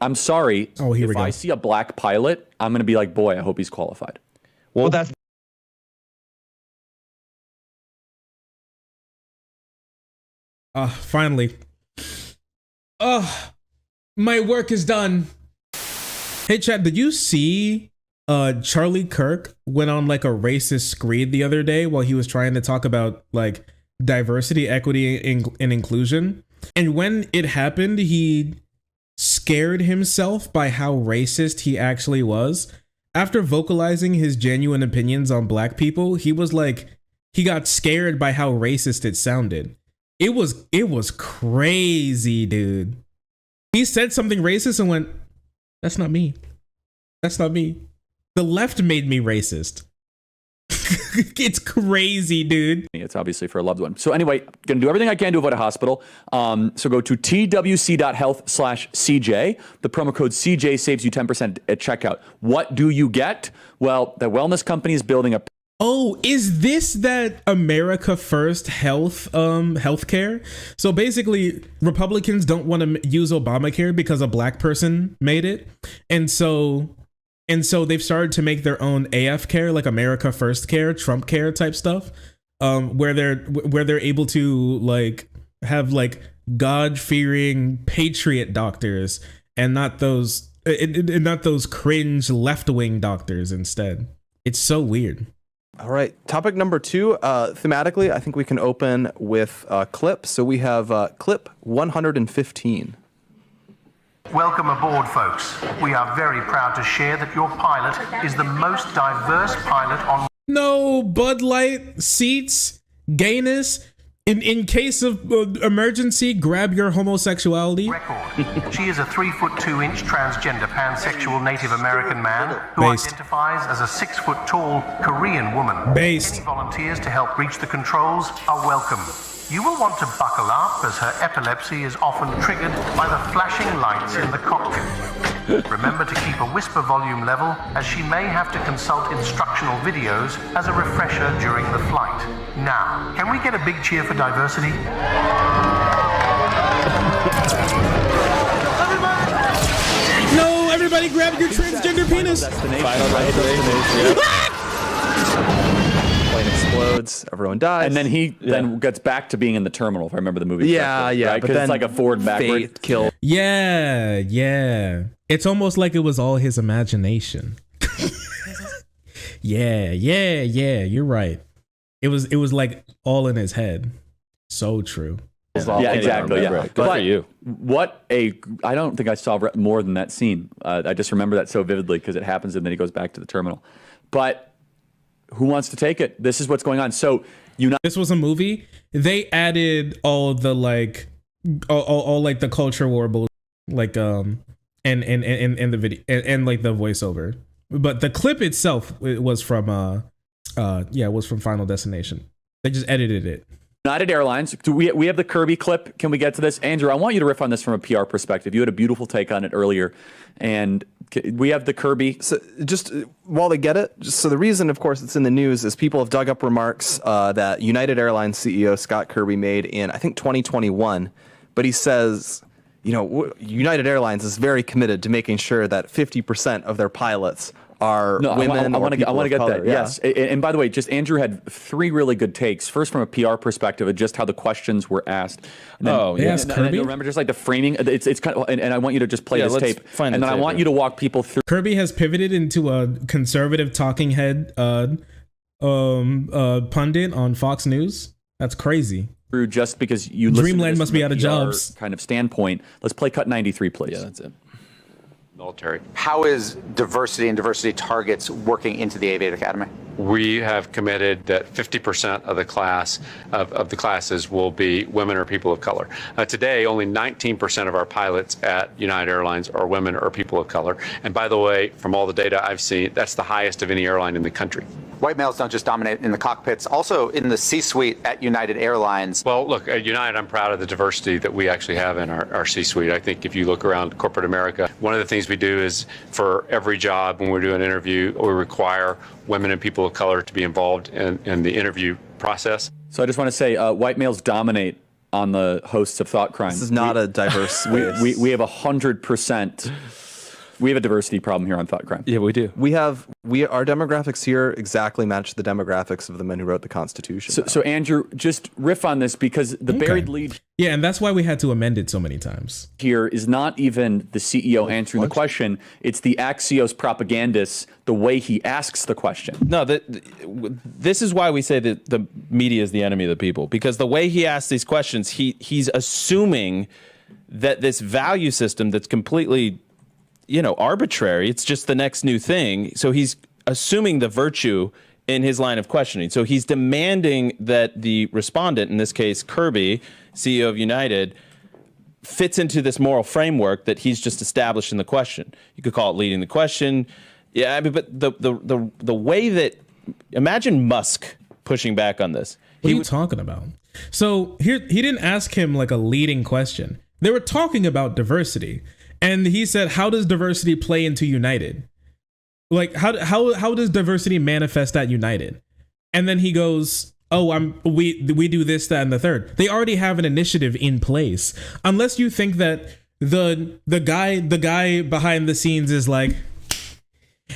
I'm sorry. Oh, here we if go. I see a black pilot, I'm going to be like, boy, I hope he's qualified. Well, that's finally. My work is done. Hey, Chad, did you see Charlie Kirk went on like a racist screed the other day while he was trying to talk about like diversity, equity, and inclusion? And when it happened, he scared himself by how racist he actually was. After vocalizing his genuine opinions on black people, he was like, he got scared by how racist it sounded. It was crazy, dude. He said something racist and went, that's not me. That's not me. The left made me racist. It's crazy, dude. It's obviously for a loved one. So anyway, going to do everything I can to avoid a hospital. So go to twc.health/CJ. The promo code CJ saves you 10% at checkout. What do you get? Well, the wellness company is building a... Oh, is this that America First healthcare? So basically, Republicans don't want to use Obamacare because a black person made it. And so they've started to make their own AF care, like America First care, Trump care type stuff, where they're able to like have like God-fearing patriot doctors and not those cringe left-wing doctors instead. It's so weird. all right. Topic number 2, thematically, I think we can open with clip. So we have clip 115. Welcome aboard, folks. We are very proud to share that your pilot is the most diverse pilot on... No Bud Light seats, gayness. In case of emergency, grab your homosexuality. record. She is a 3'2" transgender pansexual Native American man who Based. identifies as a 6'tall Korean woman. Based. Any volunteers to help reach the controls are welcome. You will want to buckle up as her epilepsy is often triggered by the flashing lights in the cockpit. Remember to keep a whisper volume level as she may have to consult instructional videos as a refresher during the flight. Now, can we get a big cheer for diversity? No, everybody grab your transgender penis. Final destination. Plane explodes, everyone dies. And then he then gets back to being in the terminal, if I remember the movie Yeah, correctly, yeah, right? but 'Cause then it's like a forward backward fate kill. Yeah. It's almost like it was all his imagination. Yeah. You're right. It was like all in his head. So true. Yeah, exactly. Yeah. Good for you. I don't think I saw more than that scene. I just remember that so vividly because it happens and then he goes back to the terminal. But who wants to take it? This is what's going on. So This was a movie. They added all the like, all like the culture war bull, like and the video and like the voiceover. But the clip itself was from it was from Final Destination. They just edited it. United Airlines. We have the Kirby clip. Can we get to this? Andrew, I want you to riff on this from a PR perspective. You had a beautiful take on it earlier. And we have the Kirby. So just while they get it, so the reason, of course, it's in the news is people have dug up remarks that United Airlines CEO Scott Kirby made in, I think, 2021. But he says, United Airlines is very committed to making sure that 50% of their pilots are women. I want to get color. that. Yes. And by the way, just Andrew had 3 really good takes. First, from a PR perspective, of just how the questions were asked. And then, Yes, and Kirby. remember, just like the framing. It's kind of, and I want you to just play this tape, and then I want you to walk people through. Kirby has pivoted into a conservative talking head pundit on Fox News. That's crazy. Just because you listen to Dreamland this must from be a out of PR jobs. kind of standpoint. Let's play cut 93, please. Yeah, that's it. Military. How is diversity and diversity targets working into the Aviate Academy? We have committed that 50% of the class of the classes will be women or people of color. Today, only 19% of our pilots at United Airlines are women or people of color. And by the way, from all the data I've seen, that's the highest of any airline in the country. White males don't just dominate in the cockpits, also in the C-suite at United Airlines. Well, look, at United, I'm proud of the diversity that we actually have in our C-suite. I think if you look around corporate America, one of the things we do is for every job when we do an interview, we require women and people of color to be involved in the interview process. So I just want to say, white males dominate on the hosts of Thought Crime. This is not a diverse space. We have 100%. We have a diversity problem here on Thought Crime. Yeah, we do. Our demographics here exactly match the demographics of the men who wrote the Constitution. So Andrew, just riff on this, because the buried lead Yeah, and that's why we had to amend it so many times. here is not even the CEO answering the question. It's the Axios propagandist, the way he asks the question. No, this is why we say that the media is the enemy of the people, because the way he asks these questions, he's assuming that this value system that's completely, arbitrary, it's just the next new thing. So he's assuming the virtue in his line of questioning. So he's demanding that the respondent, in this case, Kirby, CEO of United, fits into this moral framework that he's just established in the question. You could call it leading the question. Yeah, I mean, but the way that, imagine Musk pushing back on this. What are you talking about? So here, he didn't ask him like a leading question. They were talking about diversity. And he said, how does diversity play into United? Like, how does diversity manifest at United? And then he goes, we do this, that, and the third. They already have an initiative in place. Unless you think that the guy behind the scenes is like,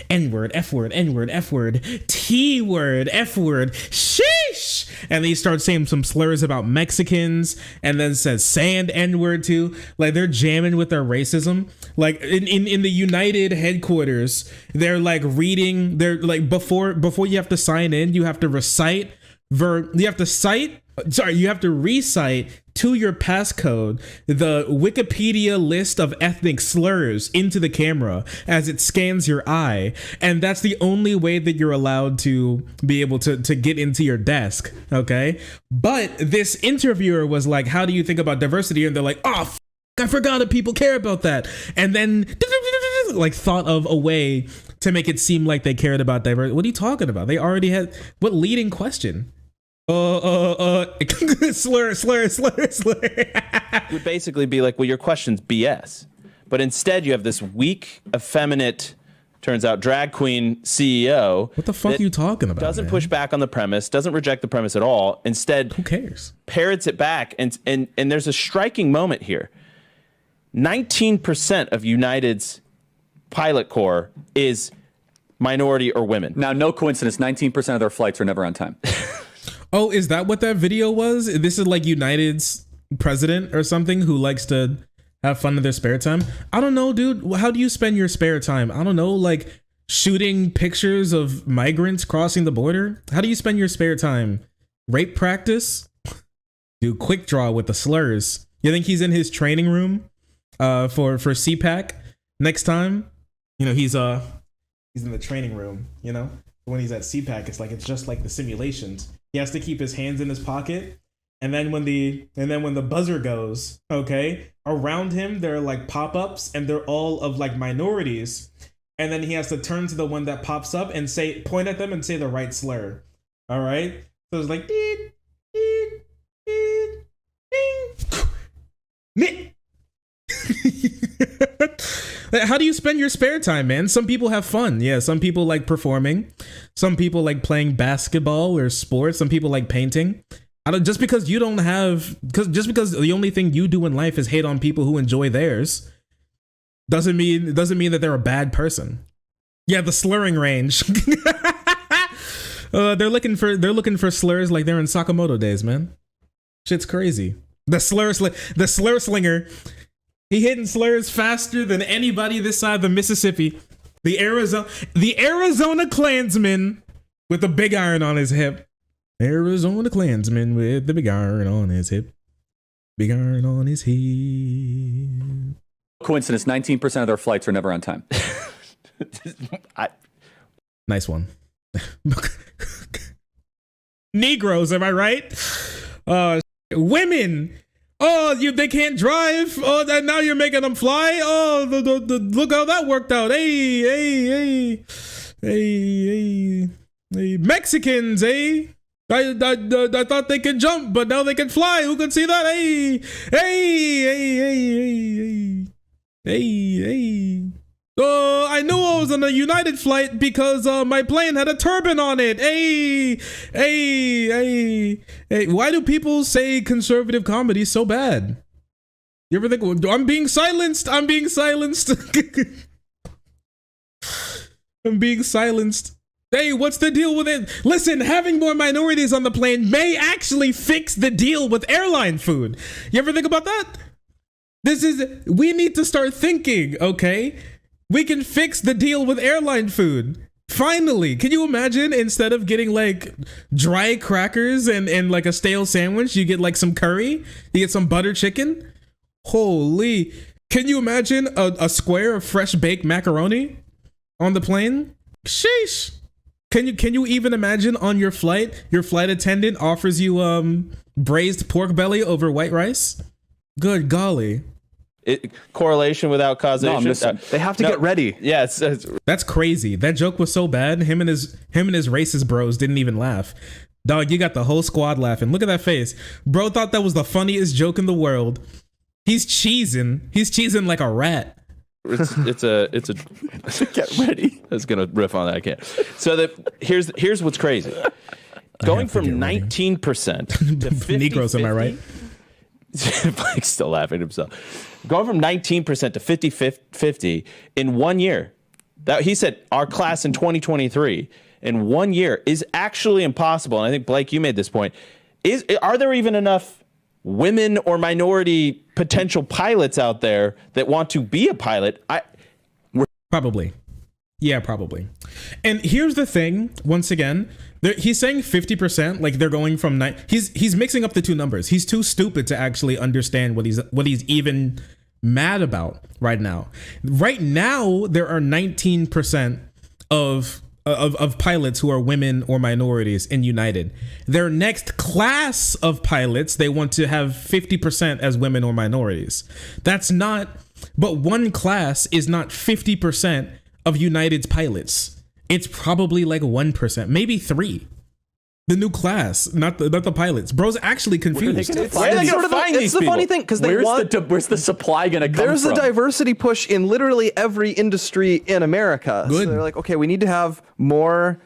N-word, F-word, N-word, F-word, T-word, F-word, sheesh. And he starts saying some slurs about Mexicans and then says sand N-word too. Like, they're jamming with their racism. Like in the United headquarters, they're like reading, they're like before you have to sign in, you have to recite you have to recite to your passcode the Wikipedia list of ethnic slurs into the camera as it scans your eye, and that's the only way that you're allowed to be able to get into your desk. Okay, but this interviewer was like, how do you think about diversity? And they're like, oh, I forgot that people care about that, and then like thought of a way to make it seem like they cared about diversity. What are you talking about? They already had what leading question? Slur. Would basically be like, well, your question's BS. But instead you have this weak, effeminate, turns out drag queen CEO. What the fuck are you talking about? Doesn't push back on the premise, doesn't reject the premise at all. Instead, who cares? Parrots it back. And there's a striking moment here. 19% of United's pilot corps is minority or women. Now, no coincidence, 19% of their flights are never on time. Oh, is that what that video was? This is like United's president or something who likes to have fun in their spare time. I don't know, dude. How do you spend your spare time? I don't know, like shooting pictures of migrants crossing the border? How do you spend your spare time? Rape practice? Do quick draw with the slurs. You think he's in his training room for CPAC next time? He's in the training room, when he's at CPAC, it's just like the simulations. He has to keep his hands in his pocket, and then when the buzzer goes, okay, around him there are like pop-ups, and they're all of like minorities, and then he has to turn to the one that pops up and point at them and say the right slur. All right, so it's like deet, deet, deet, ding. How do you spend your spare time, man? Some people have fun. Yeah, some people like performing. Some people like playing basketball or sports. Some people like painting. Just because the only thing you do in life is hate on people who enjoy theirs, doesn't mean that they're a bad person. Yeah, the slurring range. They're looking for slurs like they're in Sakamoto days, man. Shit's crazy. The slur slinger. He hitting slurs faster than anybody this side of the Mississippi. The Arizona Klansman with the big iron on his hip. Arizona Klansman with the big iron on his hip. Big iron on his hip. Coincidence, 19% of their flights are never on time. Nice one. Negroes, am I right? Women. Oh, they can't drive. Oh, now you're making them fly. Oh, look how that worked out. Hey. Mexicans, eh? I thought they could jump, but now they can fly. Who could see that? Hey. Oh, I knew I was on a United flight because my plane had a turban on it. Hey. Why do people say conservative comedy is so bad? You ever think, I'm being silenced? I'm being silenced. I'm being silenced. Hey, what's the deal with it? Listen, having more minorities on the plane may actually fix the deal with airline food. You ever think about that? We need to start thinking, okay? We can fix the deal with airline food. Finally, can you imagine, instead of getting like dry crackers and like a stale sandwich, you get like some curry, you get some butter chicken? Holy, can you imagine a square of fresh baked macaroni on the plane? Sheesh. Can you even imagine on your flight attendant offers you braised pork belly over white rice? Good golly. Correlation without causation. They have to get ready. Yeah, that's crazy. That joke was so bad. Him and his racist bros didn't even laugh. Dog, you got the whole squad laughing. Look at that face. Bro thought that was the funniest joke in the world. He's cheesing. He's cheesing like a rat. It's a Get ready. I was gonna riff on that. I can't. So here's what's crazy. Going from 19% to 50, Negroes, am I right? Blake's still laughing at himself. Going from 19% to 50-50 in 1 year. That he said our class in 2023 in 1 year is actually impossible. And I think, Blake, you made this point. Are there even enough women or minority potential pilots out there that want to be a pilot? Probably. Yeah, probably. And here's the thing, once again, he's saying 50%, like they're going from he's mixing up the two numbers. He's too stupid to actually understand what he's even mad about right now. Right now, there are 19% of pilots who are women or minorities in United. Their next class of pilots, they want to have 50% as women or minorities. But one class is not 50% of United's pilots. It's probably like 1%, maybe 3%. The new class, not the pilots. Bro's actually confused. It's the funny thing, because where's the supply going to come from? There's a diversity push in literally every industry in America. Good. So they're like, okay, we need to have more,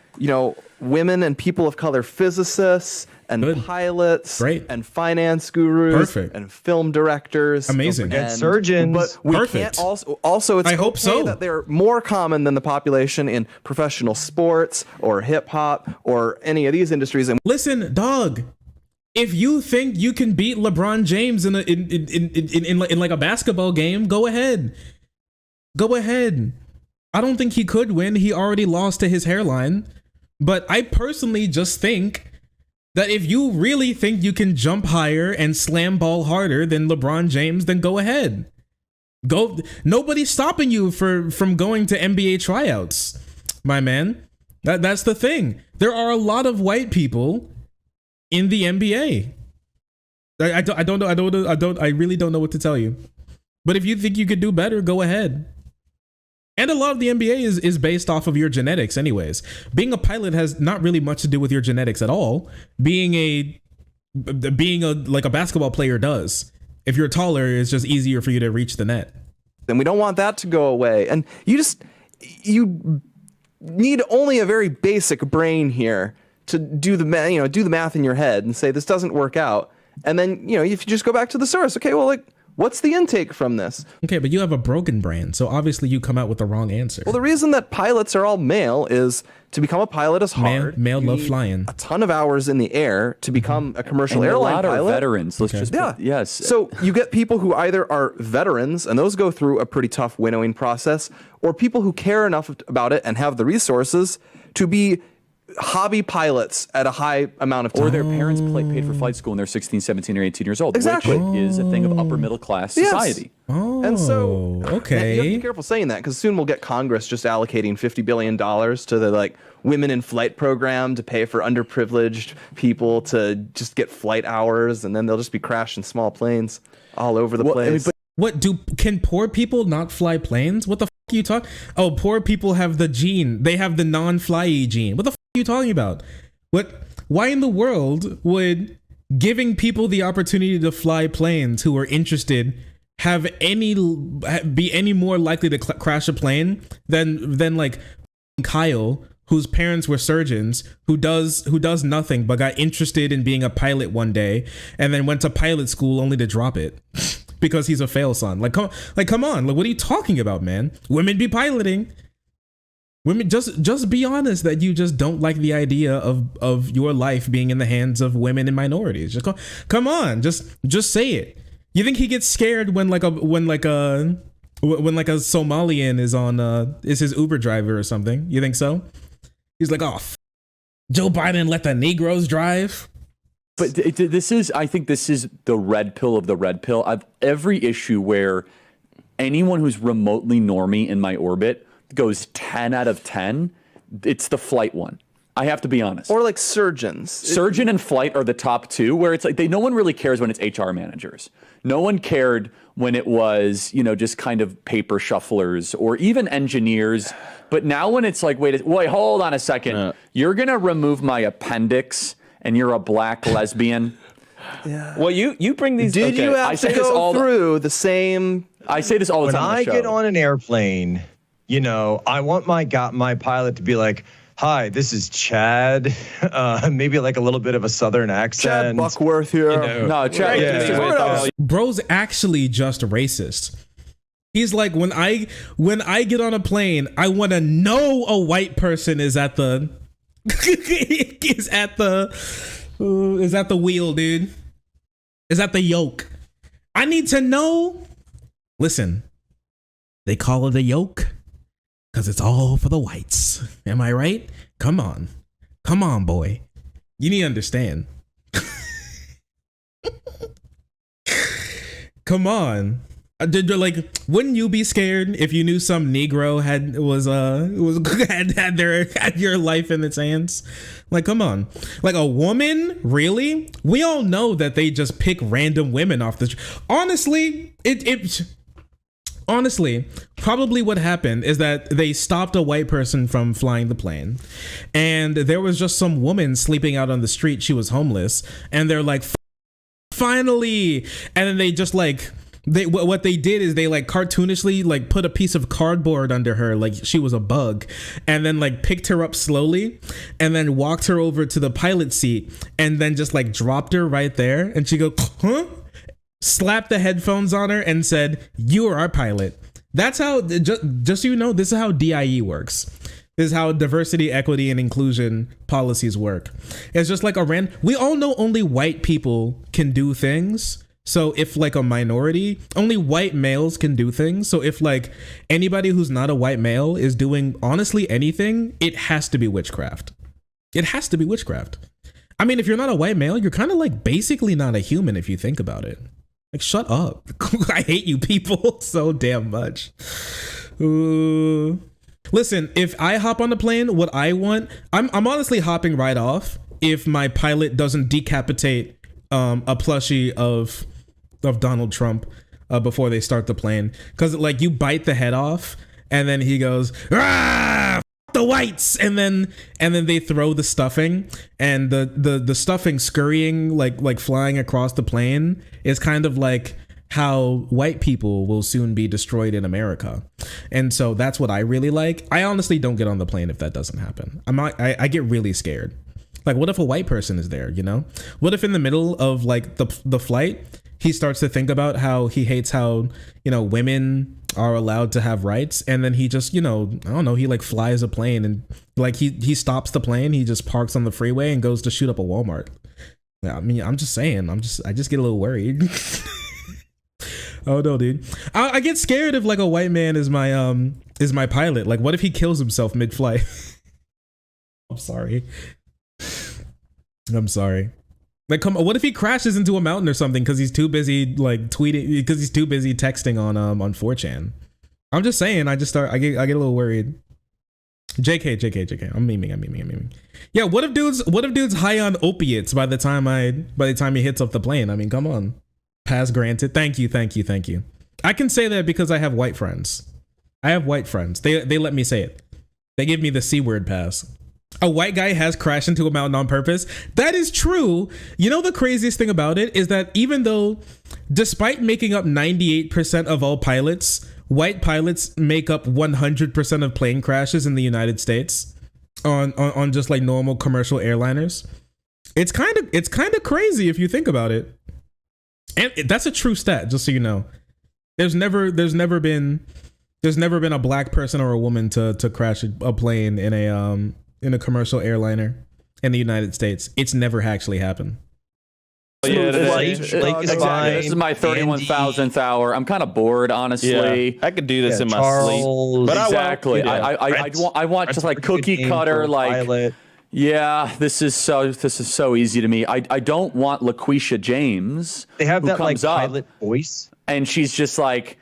women and people of color physicists and pilots and finance gurus and film directors. Amazing. And surgeons. But we can't also it's I hope so. that they're more common than the population in professional sports or hip hop or any of these industries. And listen, dog, if you think you can beat LeBron James in like a basketball game, go ahead. Go ahead. I don't think he could win. He already lost to his hairline. But I personally just think that if you really think you can jump higher and slam ball harder than LeBron James, then go ahead. Go. Nobody's stopping you from going to NBA tryouts, my man. That's the thing. There are a lot of white people in the NBA. I really don't know what to tell you. But if you think you could do better, go ahead. And a lot of the NBA is based off of your genetics anyways. Being a pilot has not really much to do with your genetics at all. Being a like a basketball player does. If you're taller, it's just easier for you to reach the net. And we don't want that to go away. And you need only a very basic brain here to do the math in your head and say this doesn't work out. And then, if you just go back to the source, okay, well, like, what's the intake from this? Okay, but you have a broken brain, so obviously you come out with the wrong answer. Well, the reason that pilots are all male is to become a pilot is hard. Male love flying. A ton of hours in the air to become a commercial airline pilot. A lot of veterans. Yes. So you get people who either are veterans, and those go through a pretty tough winnowing process, or people who care enough about it and have the resources to be hobby pilots at a high amount of time. Or their parents paid for flight school and they're 16, 17, or 18 years old. Exactly. Which is a thing of upper middle class society. Oh, and so okay. You have to be careful saying that, because soon we'll get Congress just allocating $50 billion to the women in flight program to pay for underprivileged people to just get flight hours, and then they'll just be crashing small planes all over the place. Can poor people not fly planes? What the you talking? Oh, poor people have the gene. They have the non-flyy gene. What the are you talking about? Why in the world would giving people the opportunity to fly planes who are interested be any more likely to crash a plane than like Kyle, whose parents were surgeons, who does nothing but got interested in being a pilot one day and then went to pilot school only to drop it because he's a fail son. Like come on, like what are you talking about, man? Women be piloting. Women, just be honest that you just don't like the idea of your life being in the hands of women and minorities. Just come on, just say it. You think he gets scared when like a Somalian is his Uber driver or something? You think so? He's like, oh, Joe Biden let the Negroes drive. But I think this is the red pill of the red pill. I've every issue where anyone who's remotely normie in my orbit goes 10 out of 10. It's the flight one. I have to be honest. Or like surgeons. Surgeon and flight are the top two, where it's like no one really cares when it's HR managers. No one cared when it was, just kind of paper shufflers or even engineers. But now when it's like, wait, hold on a second. You're going to remove my appendix and you're a black lesbian. Yeah. Well, you bring these. Did you have to go through the same? I say this all the time. When I get on an airplane, I want my pilot to be like, "Hi, this is Chad." Maybe like a little bit of a southern accent. Chad Buckworth here. No, Chad. Yeah. Bro's actually just racist. He's like, when I get on a plane, I want to know a white person is at the is at the wheel, dude. Is at the yoke. I need to know. Listen, they call it a yoke because it's all for the whites. Am I right? Come on, boy. You need to understand. Come on. Wouldn't you be scared if you knew some Negro had your life in its hands? Like, come on. Like a woman, really? We all know that they just pick random women off the. Honestly, probably what happened is that they stopped a white person from flying the plane, and there was just some woman sleeping out on the street. She was homeless, and they're like, finally, and then they just like. What they did is they like cartoonishly like put a piece of cardboard under her like she was a bug, and then like picked her up slowly and then walked her over to the pilot seat and then just like dropped her right there, and she goes, huh? Slapped the headphones on her and said, "You are our pilot." That's how, just so you know, this is how DIE works. This is how diversity, equity, and inclusion policies work. It's just like we all know only white people can do things. So if like a minority, only white males can do things. So if like anybody who's not a white male is doing honestly anything, it has to be witchcraft. It has to be witchcraft. I mean, if you're not a white male, you're kind of like basically not a human if you think about it. Like, shut up. I hate you people so damn much. Listen, if I hop on the plane, what I want, I'm honestly hopping right off if my pilot doesn't decapitate a plushie of Donald Trump before they start the plane, because like you bite the head off and then he goes, "Ah, the whites," and then they throw the stuffing, and the stuffing scurrying like flying across the plane is kind of like how white people will soon be destroyed in America. And so that's what I really like. I honestly don't get on the plane if that doesn't happen. I get really scared. Like, what if a white person is there, What if in the middle of like the flight, he starts to think about how he hates how, women are allowed to have rights, and then he just, I don't know, he like flies a plane and like he stops the plane, he just parks on the freeway and goes to shoot up a Walmart. Yeah, I mean, I'm just saying, I just get a little worried. Oh no, dude. I get scared if like a white man is my pilot. Like, what if he kills himself mid-flight? I'm sorry. Like, come on, what if he crashes into a mountain or something because he's too busy like tweeting, because he's too busy texting on 4chan? I'm just saying, I get a little worried. JK. I'm memeing. Yeah, what if dude's high on opiates by the time he hits up the plane? I mean, come on. Pass granted. Thank you. I can say that because I have white friends. They let me say it. They give me the C word pass. A white guy has crashed into a mountain on purpose. That is true. You know, the craziest thing about it is that even though, despite making up 98% of all pilots, white pilots make up 100% of plane crashes in the United States on just like normal commercial airliners. It's kind of crazy if you think about it. And that's a true stat, just so you know. There's never been a black person or a woman to crash a plane in a commercial airliner in the United States. It's never actually happened. Yeah, This is my 31,000th hour. I'm kind of bored, honestly. I could do this in my Charles, sleep. But Exactly. I want just like cookie cutter, like pilot. yeah. This is so easy to me. I don't want LaQuisha James. They have who that like comes up pilot voice. and she's just like,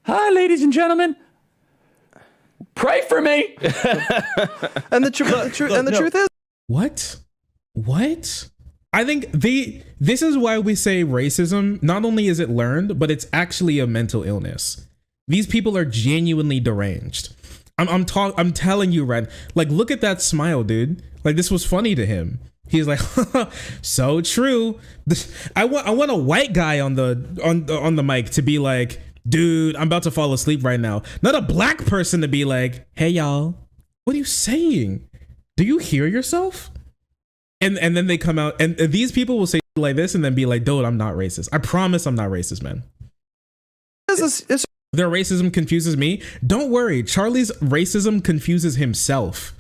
"Hi, ladies and gentlemen, pray for me." And the truth is, What? I think this is why we say racism, not only is it learned, but it's actually a mental illness. These people are genuinely deranged. I'm telling you, Red, like, look at that smile, dude. Like, this was funny to him. He's like, so true. I want a white guy on the mic to be like, dude, I'm about to fall asleep right now. Not a black person to be like, hey y'all, what are you saying? Do you hear yourself? And then they come out and these people will say like this and then be like, dude, I'm not racist. I promise I'm not racist, man. Their racism confuses me. Don't worry, Charlie's racism confuses himself.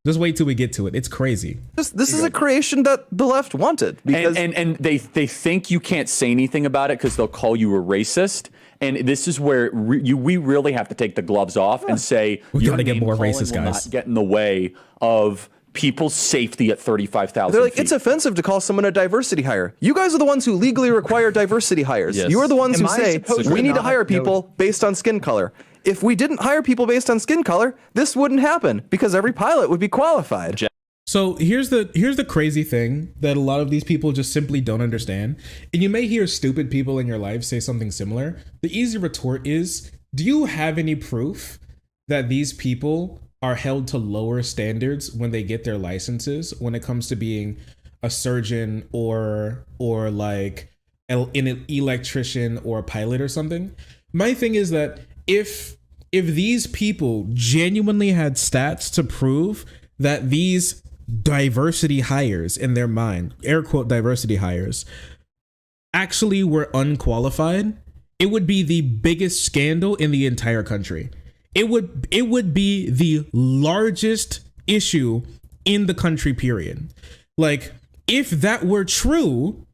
Just wait till we get to it. It's crazy. this is a creation that the left wanted. Because And they think you can't say anything about it because they'll call you a racist. And this is where we really have to take the gloves off and say, we your gotta get name more calling racist will guys. not get in the way of people's safety at 35,000 they're like, feet. it's offensive to call someone a diversity hire. You guys are the ones who legally require diversity hires. Yes. You are the ones Am who I say supposed we to need to not hire know- people based on skin color. If we didn't hire people based on skin color, this wouldn't happen because every pilot would be qualified. So here's the crazy thing that a lot of these people just simply don't understand. And you may hear stupid people in your life say something similar. The easy retort is, do you have any proof that these people are held to lower standards when they get their licenses when it comes to being a surgeon or like an electrician or a pilot or something? My thing is that if these people genuinely had stats to prove that these diversity hires in their mind, air quote diversity hires, actually were unqualified, it would be the biggest scandal in the entire country. It would be the largest issue in the country, period. Like, if that were true,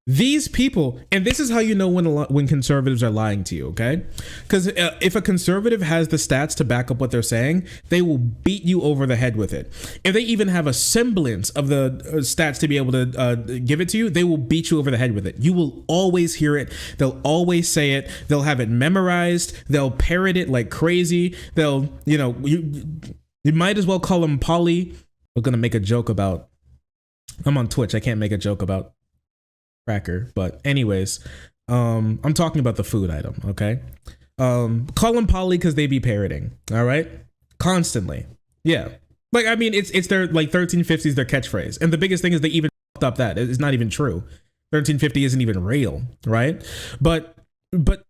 these people, and this is how you know when conservatives are lying to you, okay? Because if a conservative has the stats to back up what they're saying, they will beat you over the head with it. If they even have a semblance of the stats to be able to give it to you, they will beat you over the head with it. You will always hear it. They'll always say it. They'll have it memorized. They'll parrot it like crazy. They'll, you might as well call them Polly. We're going to make a joke about, I'm on Twitch. I can't make a joke about cracker, but anyways, I'm talking about the food item, okay? Call them Polly because they be parroting, all right? Constantly. Yeah. Like, I mean, it's their, like, 1350s, their catchphrase. And the biggest thing is they even fucked up that. It's not even true. 1350 isn't even real, right? But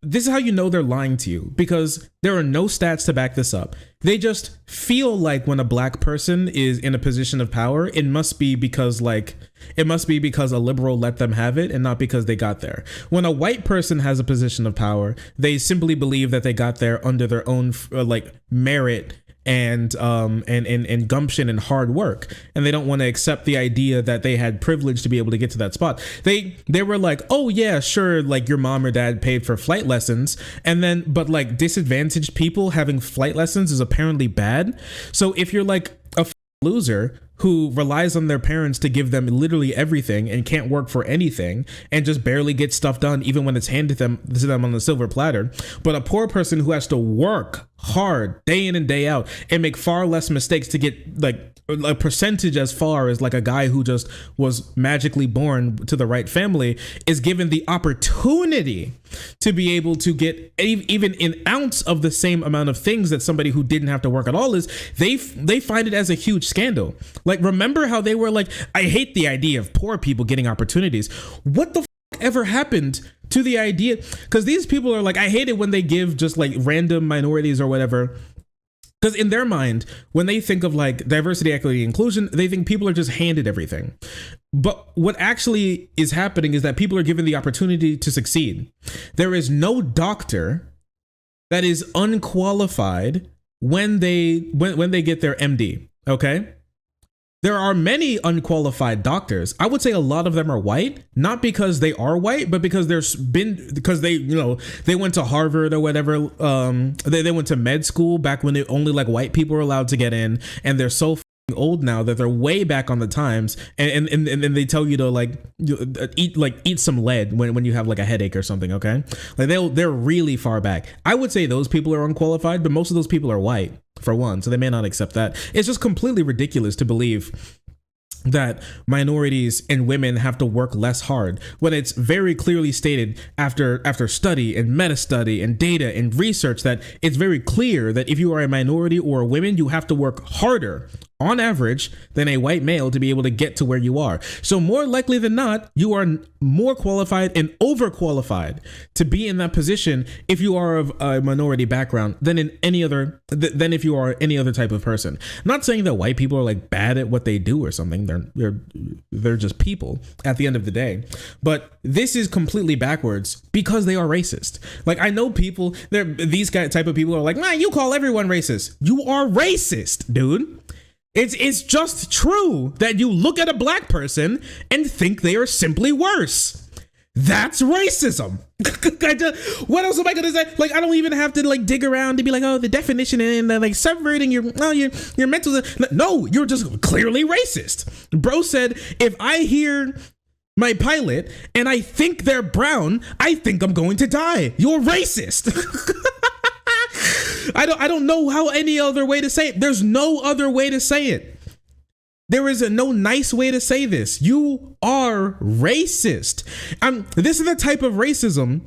this is how you know they're lying to you, because there are no stats to back this up. They just feel like when a black person is in a position of power, it must be because a liberal let them have it and not because they got there. When a white person has a position of power, they simply believe that they got there under their own merit and gumption and hard work, and they don't want to accept the idea that they had privilege to be able to get to that spot. They were like, oh yeah, sure, like your mom or dad paid for flight lessons, but like disadvantaged people having flight lessons is apparently bad. So if you're like a loser who relies on their parents to give them literally everything and can't work for anything and just barely get stuff done even when it's handed to them on the silver platter, but a poor person who has to work hard day in and day out and make far less mistakes to get like a percentage as far as like a guy who just was magically born to the right family is given the opportunity to be able to get even an ounce of the same amount of things that somebody who didn't have to work at all is, they find it as a huge scandal. Like, remember how they were like, I hate the idea of poor people getting opportunities. What the ever happened to the idea? Because these people are like, I hate it when they give just like random minorities or whatever. Because in their mind, when they think of like diversity, equity, inclusion, they think people are just handed everything. But what actually is happening is that people are given the opportunity to succeed. There is no doctor that is unqualified when they get their MD. Okay. There are many unqualified doctors. I would say a lot of them are white, not because they are white, but because they went to Harvard or whatever. They went to med school back when only like white people were allowed to get in, and they're so old now that they're way back on the times, and then they tell you to eat some lead when you have like a headache or something. Okay, like they're really far back. I would say those people are unqualified, but most of those people are white, for one, so they may not accept that. It's just completely ridiculous to believe that minorities and women have to work less hard when it's very clearly stated after study and meta study and data and research that it's very clear that if you are a minority or a woman, you have to work harder on average than a white male to be able to get to where you are. So more likely than not, you are more qualified and overqualified to be in that position if you are of a minority background than if you are any other type of person. I'm not saying that white people are like bad at what they do or something. They're just people at the end of the day. But this is completely backwards because they are racist. Like, I know people, these type of people are like, man, you call everyone racist. You are racist, dude. It's just true that you look at a black person and think they are simply worse. That's racism. What else am I gonna say? Like, I don't even have to like dig around to be like, oh, the definition and like subverting your mental. No, you're just clearly racist. Bro said, if I hear my pilot and I think they're brown, I think I'm going to die. You're racist. I don't know how any other way to say it. There's no other way to say it. There is no nice way to say this. You are racist. This is the type of racism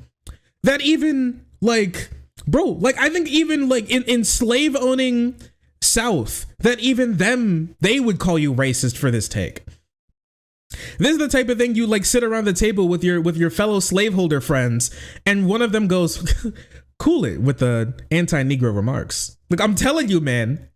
that even like, bro, like I think even like in slave owning South, that even they would call you racist for this take. This is the type of thing you like sit around the table with your fellow slaveholder friends, and one of them goes, cool it with the anti-Negro remarks. Like, I'm telling you, man.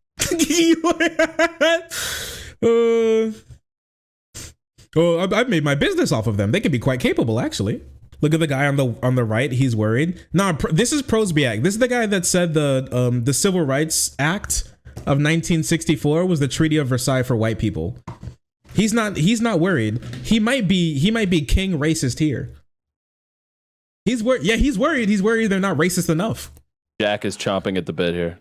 I've made my business off of them. They can be quite capable, actually. Look at the guy on the right. He's worried. Nah, this is Posobiec. This is the guy that said the Civil Rights Act of 1964 was the Treaty of Versailles for white people. He's not worried. He might be king racist here. He's worried. Yeah, he's worried. He's worried they're not racist enough. Jack is chomping at the bit here.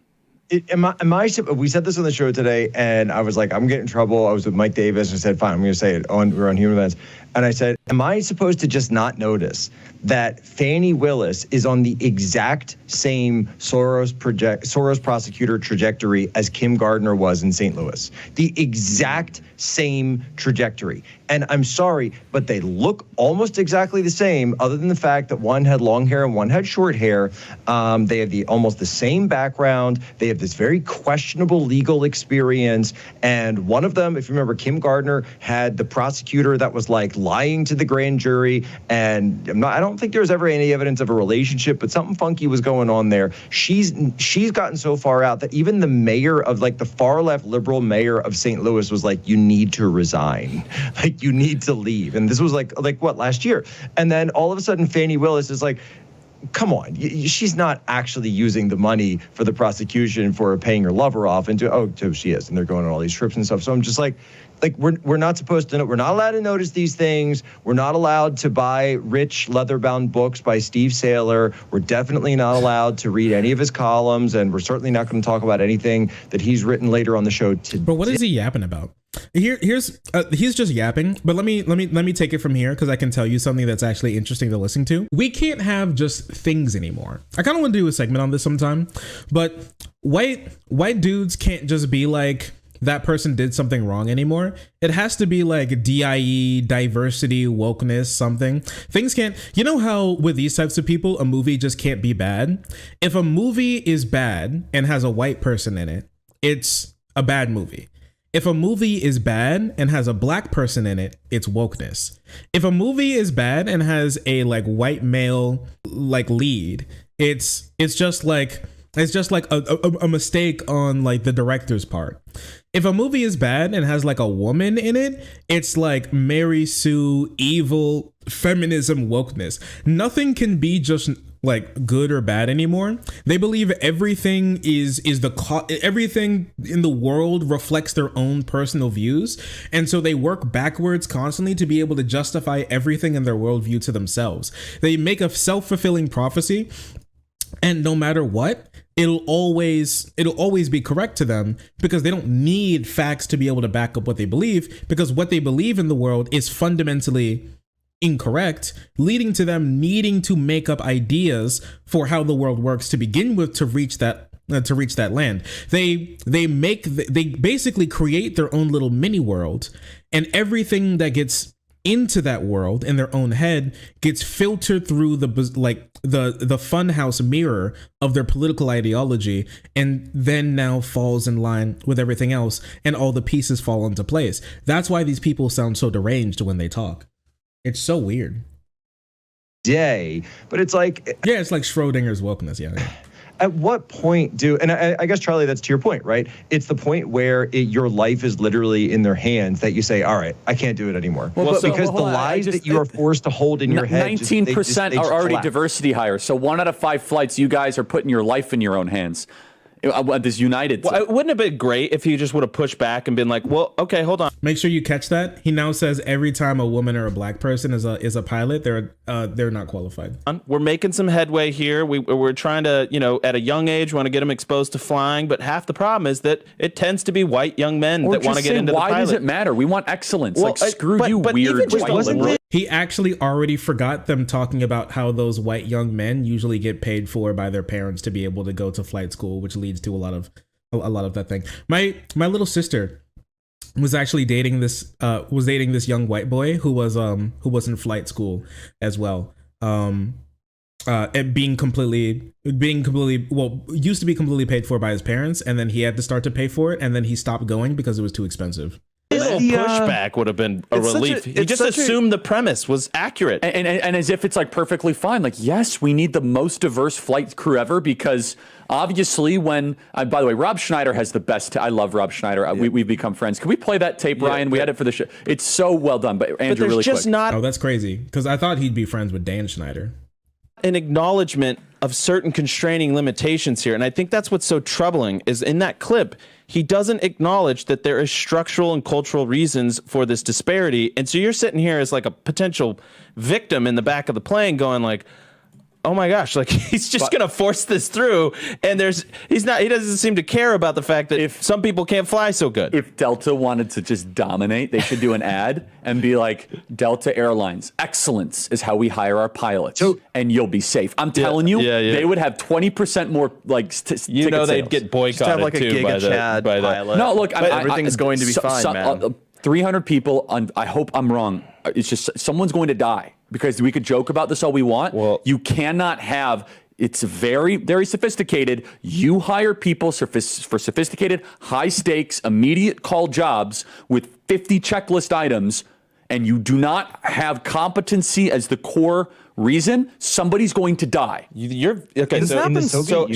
We said this on the show today, and I was like, I'm getting in trouble. I was with Mike Davis and said, fine, I'm going to say it. We're on Human Events. And I said, am I supposed to just not notice that Fani Willis is on the exact same Soros prosecutor trajectory as Kim Gardner was in St. Louis? The exact same trajectory. And I'm sorry, but they look almost exactly the same, other than the fact that one had long hair and one had short hair. They have almost the same background. They have this very questionable legal experience. And one of them, if you remember, Kim Gardner had the prosecutor that was like lying to the grand jury. And I don't think there was ever any evidence of a relationship, but something funky was going on there. She's gotten so far out that even the mayor of like the far left liberal mayor of St. Louis was like, you need to resign. Like, you need to leave. And this was like what, last year? And then all of a sudden, Fani Willis is like, come on, she's not actually using the money for the prosecution for paying her lover off. And so she is. And they're going on all these trips and stuff. So I'm just like we're not supposed to know. We're not allowed to notice these things. We're not allowed to buy rich leather-bound books by Steve Saylor. We're definitely not allowed to read any of his columns. And we're certainly not going to talk about anything that he's written later on the show today. But what is he yapping about? Here's he's just yapping, but let me take it from here because I can tell you something that's actually interesting to listen to. We can't have just things anymore. I kind of want to do a segment on this sometime, but white dudes can't just be like, that person did something wrong anymore. It has to be like DIE, diversity, wokeness, something. Things can't, you know how with these types of people, a movie just can't be bad? If a movie is bad and has a white person in it, it's a bad movie. If a movie is bad and has a black person in it, it's wokeness. If a movie is bad and has a like white male like lead, it's just like a mistake on like the director's part. If a movie is bad and has like a woman in it, it's like Mary Sue, evil, feminism, wokeness. Nothing can be just like good or bad anymore. They believe everything is everything in the world reflects their own personal views, and so they work backwards constantly to be able to justify everything in their worldview to themselves. They make a self-fulfilling prophecy, and no matter what, it'll always be correct to them because they don't need facts to be able to back up what they believe, because what they believe in the world is fundamentally incorrect, leading to them needing to make up ideas for how the world works to begin with to reach that land. They basically create their own little mini world, and everything that gets into that world in their own head gets filtered through the funhouse mirror of their political ideology, and then now falls in line with everything else, and all the pieces fall into place. That's why these people sound so deranged when they talk. It's so weird. But it's like, yeah, it's like Schrodinger's wokeness. Yeah. At what point and I guess, Charlie, that's to your point, right? It's the point where your life is literally in their hands that you say, all right, I can't do it anymore. Because the lies that you are forced to hold in your head. 19% are already collapse. diversity hires. So 1 out of 5 flights, you guys are putting your life in your own hands. This United. Well, it wouldn't have been great if he just would have pushed back and been like, well, okay, hold on. Make sure you catch that. He now says every time a woman or a black person is a pilot, they're not qualified. We're making some headway here. We're trying to, at a young age, want to get them exposed to flying. But half the problem is that it tends to be white young men that want to get into the pilot. Why does it matter? We want excellence. Well, screw you, weird white liberal. He actually already forgot them talking about how those white young men usually get paid for by their parents to be able to go to flight school, which leads to a lot of that thing. My little sister was actually dating this young white boy who was in flight school as well. And being completely used to be completely paid for by his parents, and then he had to start to pay for it, and then he stopped going because it was too expensive. Pushback would have been a relief. He just assumed the premise was accurate. And as if it's like perfectly fine. Like, yes, we need the most diverse flight crew ever, because obviously when, by the way, Rob Schneider has the best. I love Rob Schneider. Yeah. We've become friends. Can we play that tape, Ryan? We had it for the show. It's so well done. But Andrew, really quick. Oh, that's crazy. Because I thought he'd be friends with Dan Schneider. An acknowledgement of certain constraining limitations here. And I think that's what's so troubling is in that clip, he doesn't acknowledge that there is structural and cultural reasons for this disparity. And so you're sitting here as like a potential victim in the back of the plane going like, oh my gosh, like he's just going to force this through. And he doesn't seem to care about the fact that if some people can't fly so good. If Delta wanted to just dominate, they should do an ad and be like, Delta Airlines, excellence is how we hire our pilots, and you'll be safe. I'm telling you, they would have 20% more like ticket sales. They'd get boycotted have like a too Giga Chad by pilot. No, look, everything's going to be fine, man. 300 people, I hope I'm wrong. It's just someone's going to die. Because we could joke about this all we want. Well, you cannot have, it's very, very sophisticated. You hire people for sophisticated, high stakes, immediate call jobs with 50 checklist items, and you do not have competency as the core reason, somebody's going to die. You're okay. So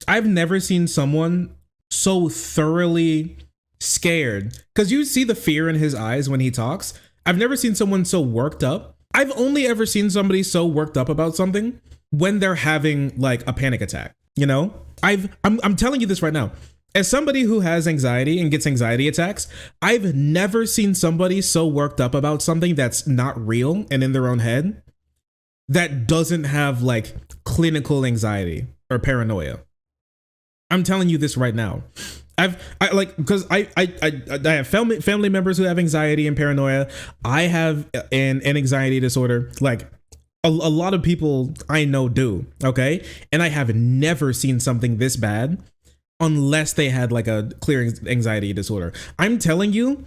I've never seen someone so thoroughly scared, because you see the fear in his eyes when he talks. I've never seen someone so worked up. I've only ever seen somebody so worked up about something when they're having like a panic attack. I'm telling you this right now. As somebody who has anxiety and gets anxiety attacks, I've never seen somebody so worked up about something that's not real and in their own head that doesn't have like clinical anxiety or paranoia. I'm telling you this right now. I have family members who have anxiety and paranoia. I have an anxiety disorder. Like a lot of people I know do. Okay. And I have never seen something this bad unless they had like a clear anxiety disorder. I'm telling you,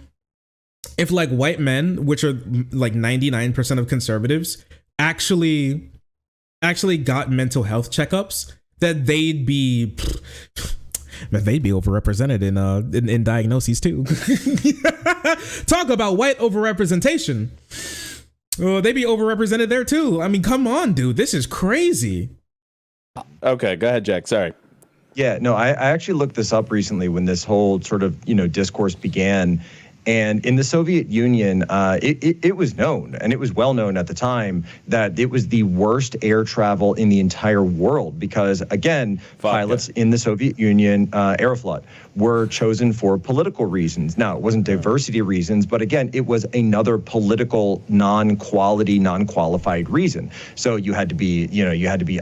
if like white men, which are like 99% of conservatives, actually got mental health checkups, that they'd be overrepresented in diagnoses too. Talk about white overrepresentation. Oh, they'd be overrepresented there too. I mean, come on, dude. This is crazy. Okay, go ahead, Jack. Sorry. Yeah, no, I actually looked this up recently when this whole sort of, discourse began. And in the Soviet Union, it was known, and it was well known at the time, that it was the worst air travel in the entire world because, again, pilots in the Soviet Union, Aeroflot, were chosen for political reasons. Now, it wasn't diversity reasons, but again, it was another political, non-quality, non-qualified reason. So you had to be,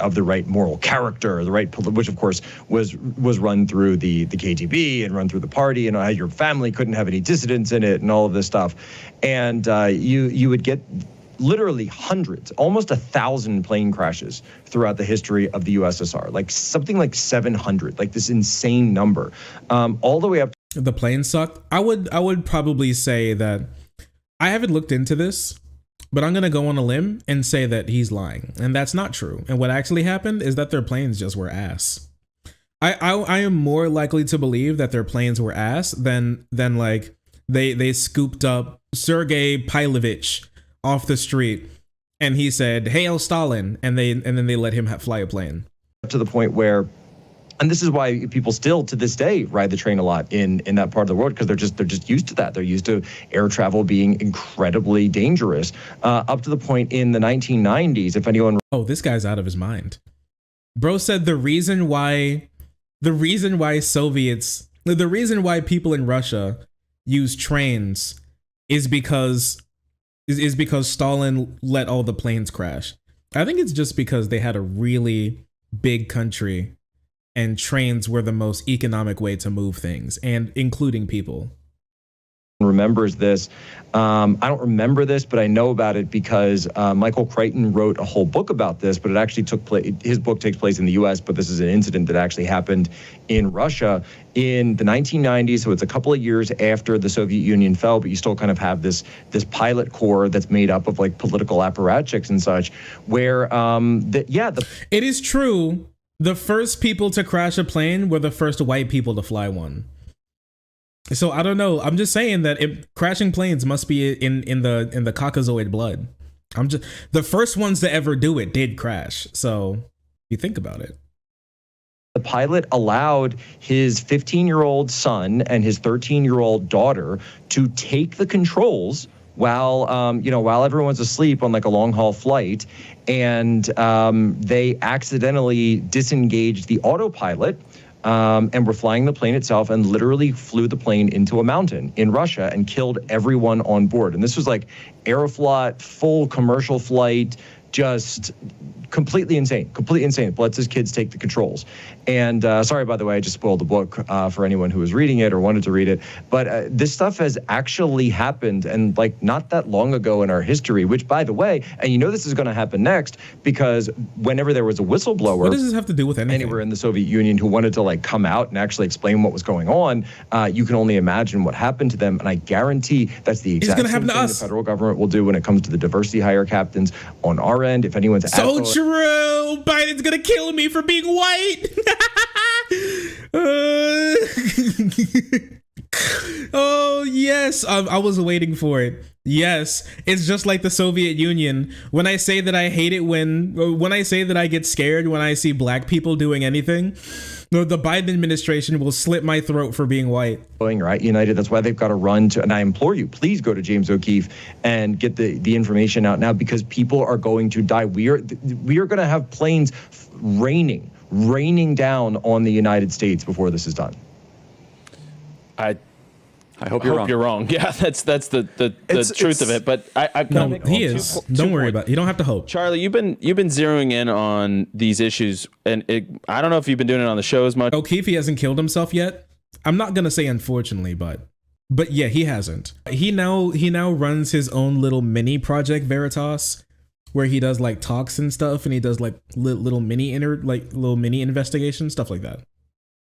of the right moral character, the right, which of course was run through the KGB and run through the party, and your family couldn't have any dissidents in it and all of this stuff. And you would get literally hundreds, almost 1,000 plane crashes throughout the history of the USSR, like something like 700, like this insane number, all the way up. The plane sucked. I would probably say that I haven't looked into this, but I'm going to go on a limb and say that he's lying. And that's not true. And what actually happened is that their planes just were ass. I am more likely to believe that their planes were ass than like they scooped up Sergei Pavlovich off the street and he said, "Hail Stalin," and then they let him fly a plane. To the point where, and this is why people still to this day ride the train a lot in that part of the world, because they're just used to that. They're used to air travel being incredibly dangerous. Up to the point in the 1990s, if anyone. Oh, this guy's out of his mind. Bro said the reason why people in Russia use trains is because Stalin let all the planes crash. I think it's just because they had a really big country and trains were the most economic way to move things, and including people. Remembers this. I don't remember this, but I know about it because Michael Crichton wrote a whole book about this, but it actually took place. His book takes place in the US, but this is an incident that actually happened in Russia in the 1990s. So it's a couple of years after the Soviet Union fell, but you still kind of have this pilot corps that's made up of like political apparatchiks and such, where it is true. The first people to crash a plane were the first white people to fly one. So I don't know. I'm just saying that crashing planes must be in the Caucasoid blood. The first ones to ever do it did crash. So you think about it. The pilot allowed his 15-year-old son and his 13-year-old daughter to take the controls while everyone's asleep on like a long haul flight, and they accidentally disengaged the autopilot. And were flying the plane itself and literally flew the plane into a mountain in Russia and killed everyone on board. And this was like Aeroflot, full commercial flight, just completely insane. Lets his kids take the controls. And sorry, by the way, I just spoiled the book for anyone who was reading it or wanted to read it. But this stuff has actually happened, and like not that long ago in our history, which, by the way, and this is going to happen next, because whenever there was a whistleblower. What does this have to do with anything? Anywhere in the Soviet Union who wanted to like come out and actually explain what was going on, you can only imagine what happened to them. And I guarantee that's the exact same thing the federal government will do when it comes to the diversity hire captains on our end. If anyone's true. Biden's gonna kill me for being white. Oh yes, I was waiting for it. Yes, it's just like the Soviet Union. When I say that I hate it, when I say that I get scared when I see black people doing anything, the Biden administration will slit my throat for being white. Right, United. That's why they've got to run to, and I implore you, please go to James O'Keefe and get the information out now, because people are going to die. We are going to have planes raining down on the United States before this is done. I hope you're wrong. Yeah, that's the truth of it. But he is. Don't worry about it. You don't have to hope. Charlie, you've been zeroing in on these issues, and I don't know if you've been doing it on the show as much. O'Keefe hasn't killed himself yet, I'm not gonna say unfortunately, but yeah, he hasn't. He now runs his own little mini Project Veritas, where he does like talks and stuff, and he does like little mini investigations, stuff like that.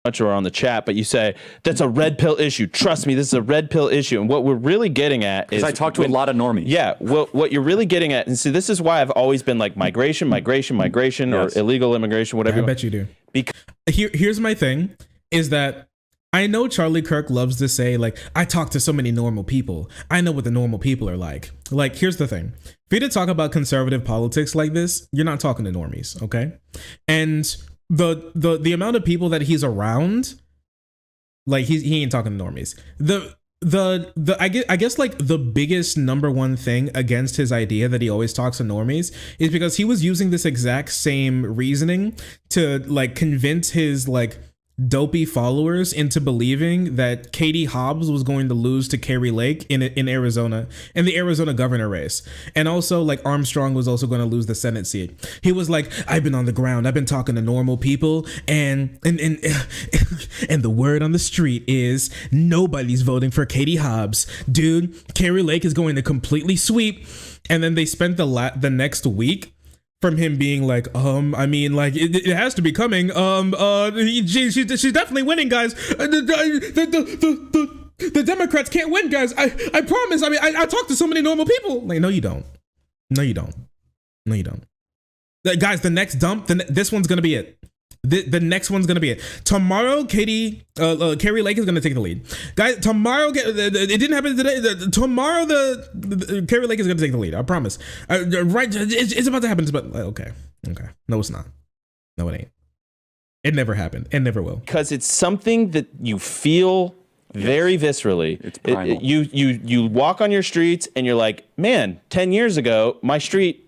Much or on the chat, but you say that's a red pill issue. Trust me, this is a red pill issue. And what we're really getting at is I talk to a lot of normies. Yeah, what you're really getting at, and see, this is why I've always been like migration, Yes. or illegal immigration, whatever. I bet you do. Here's my thing, is that I know Charlie Kirk loves to say, like, I talk to so many normal people. I know what the normal people are like. Like, here's the thing. For you to talk about conservative politics like this, you're not talking to normies, okay? And the amount of people that he's around, like, he ain't talking to normies. I guess like the biggest number one thing against his idea that he always talks to normies is because he was using this exact same reasoning to like convince his like dopey followers into believing that Katie Hobbs was going to lose to Kari Lake in Arizona, in the Arizona governor race. And also like Armstrong was also going to lose the Senate seat. He was like, I've been on the ground, I've been talking to normal people, and the word on the street is nobody's voting for Katie Hobbs. Dude, Kari Lake is going to completely sweep. And then they spent the next week from him being like, I mean, like, it has to be coming. She's definitely winning, guys. The Democrats can't win, guys. I promise. I mean, I talk to so many normal people. Like, no, you don't. No, you don't. No, you don't. Guys, the next dump, this one's gonna be it. The next one's gonna be it. Tomorrow, Kari Lake is gonna take the lead. Guys, tomorrow, it didn't happen today. Tomorrow, the Kari Lake is gonna take the lead. I promise. Right, it's about to happen. But okay. No, it's not. No, it ain't. It never happened. It never will. Because it's something that you feel very viscerally. It's primal. You walk on your streets and you're like, man, 10 years ago, my street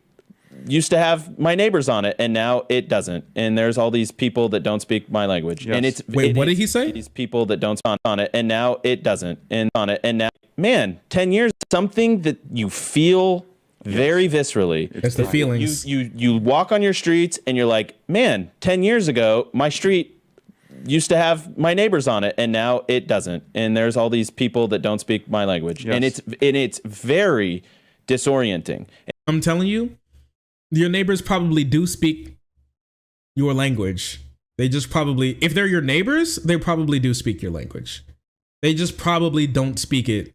used to have my neighbors on it, and now it doesn't. And there's all these people that don't speak my language. Yes. And what did he say? These people that don't speak on it, and now it doesn't. And on it, and now, man, 10 years, something that you feel very viscerally. It's the feelings. You walk on your streets and you're like, man, 10 years ago, my street used to have my neighbors on it, and now it doesn't. And there's all these people that don't speak my language. Yes. And it's very disorienting. I'm telling you, your neighbors probably do speak your language. They just probably, if they're your neighbors, they probably do speak your language. They just probably don't speak it.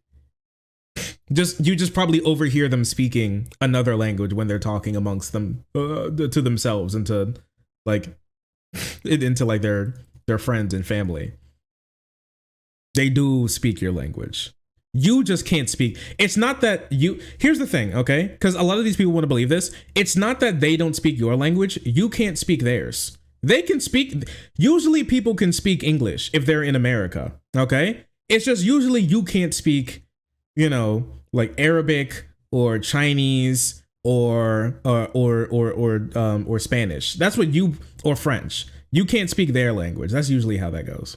You just probably overhear them speaking another language when they're talking amongst them to themselves and to like their friends and family. They do speak your language. You just can't speak. It's not that here's the thing, okay? Because a lot of these people want to believe this. It's not that they don't speak your language. You can't speak theirs. They can speak. Usually people can speak English if they're in America, okay? It's just usually you can't speak, like Arabic or Chinese or Spanish. That's what or French. You can't speak their language. That's usually how that goes.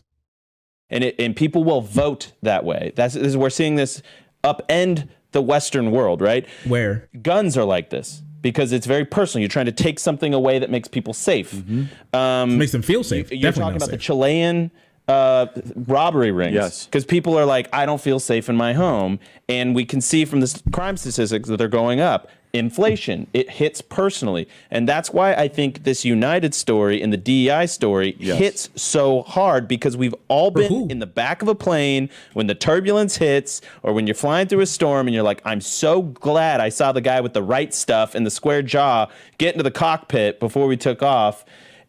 And people will vote that way. This is we're seeing this upend the Western world, right? Where guns are like this because it's very personal. You're trying to take something away that makes people safe. Mm-hmm. Makes them feel safe. You're talking about the Chilean robbery rings. Yes. Because people are like, I don't feel safe in my home. And we can see from the crime statistics that they're going up. Inflation, it hits personally. And that's why I think this United story and the DEI story hits so hard, because we've all been in the back of a plane when the turbulence hits, or when you're flying through a storm and you're like, I'm so glad I saw the guy with the right stuff and the square jaw get into the cockpit before we took off.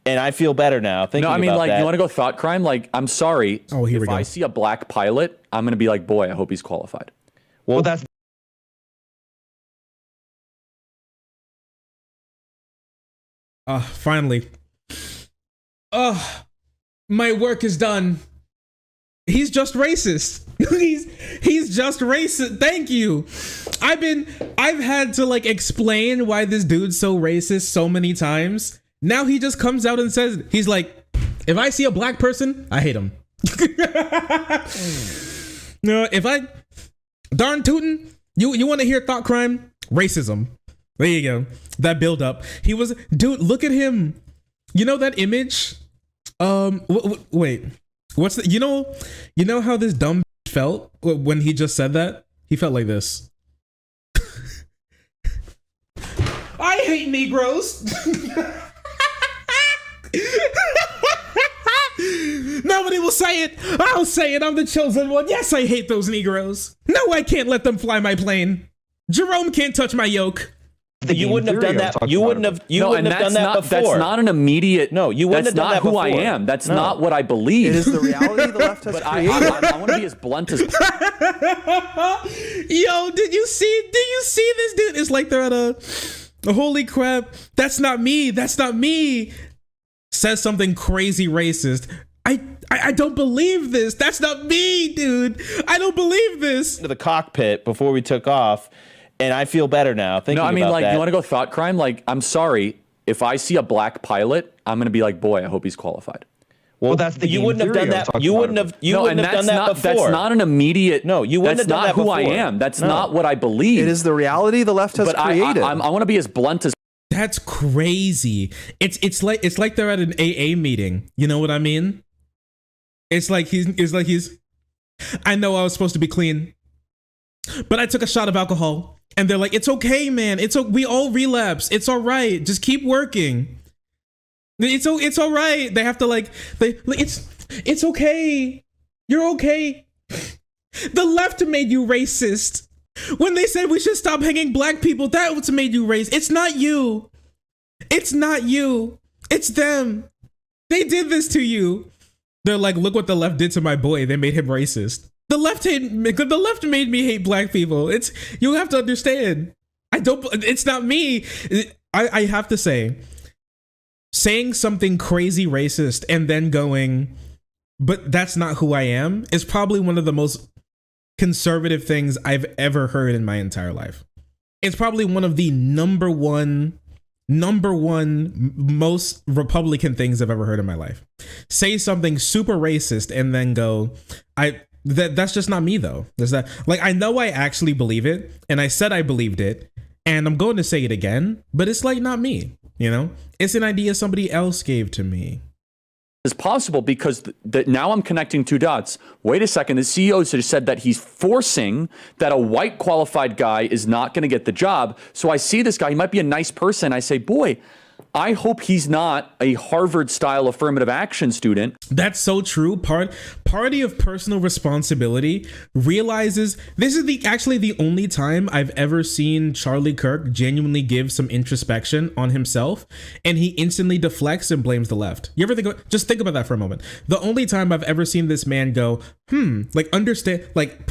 And I feel better now thinking about that. You want to go thought crime? Like, I'm sorry. Oh, here we if go. I see a black pilot, I'm going to be like, boy, I hope he's qualified. Well, that's finally. My work is done. He's just racist. he's just racist. Thank you. I've had to like explain why this dude's so racist so many times. Now he just comes out and says, he's like, if I see a black person, I hate him. No, if I darn tootin', you want to hear thought crime? Racism. There you go. That build up. Dude, look at him. You know that image? Wait. What's the, you know how this dumb felt when he just said that? He felt like this. I hate Negroes. Nobody will say it. I'll say it. I'm the chosen one. Yes, I hate those Negroes. No, I can't let them fly my plane. Jerome can't touch my yoke. You wouldn't have done that. You wouldn't have. You wouldn't have done that before. That's not an immediate. No, you wouldn't have done that before. That's not who I am. That's not what I believe. It is the reality the left has created. I want to be as blunt as. Yo, did you see this dude? It's like they're at a holy crap. That's not me. That's not me. Says something crazy racist. I don't believe this. That's not me, dude. I don't believe this. To the cockpit before we took off, and I feel better now. Thinking about that. You want to go thought crime? Like, I'm sorry, if I see a black pilot, I'm gonna be like, boy, I hope he's qualified. Well, that's the you wouldn't have done that. You wouldn't have. You wouldn't have done that before. That's not an immediate. No, you wouldn't have done that before. That's not who I am. That's not what I believe. It is the reality the left has created. I want to be as blunt as. That's crazy. It's like they're at an AA meeting. You know what I mean? It's like he's. I know I was supposed to be clean, but I took a shot of alcohol, and they're like, "It's okay, man. We all relapse. It's all right. Just keep working. It's all right." They have to it's okay. You're okay. The left made you racist. When they said we should stop hanging black people, that was made you racist. It's not you. It's not you. It's them. They did this to you. They're like, look what the left did to my boy. They made him racist. The left made me hate black people. You have to understand. It's not me. I have to say, saying something crazy racist and then going, but that's not who I am, is probably one of the most conservative things I've ever heard in my entire life. It's probably one of the number one most Republican things I've ever heard in my life. Say something super racist and then go, that's just not me though. There's that, like, I know I actually believe it, and I said I believed it, and I'm going to say it again, but it's like not me, you know? It's an idea somebody else gave to me. Is possible because now I'm connecting two dots. Wait a second, the CEO just said that he's forcing that a white qualified guy is not going to get the job. So I see this guy, he might be a nice person. I say, boy, I hope he's not a Harvard-style affirmative action student. That's so true. Party of personal responsibility realizes this is actually the only time I've ever seen Charlie Kirk genuinely give some introspection on himself, and he instantly deflects and blames the left. You ever just think about that for a moment. The only time I've ever seen this man go, like understand, like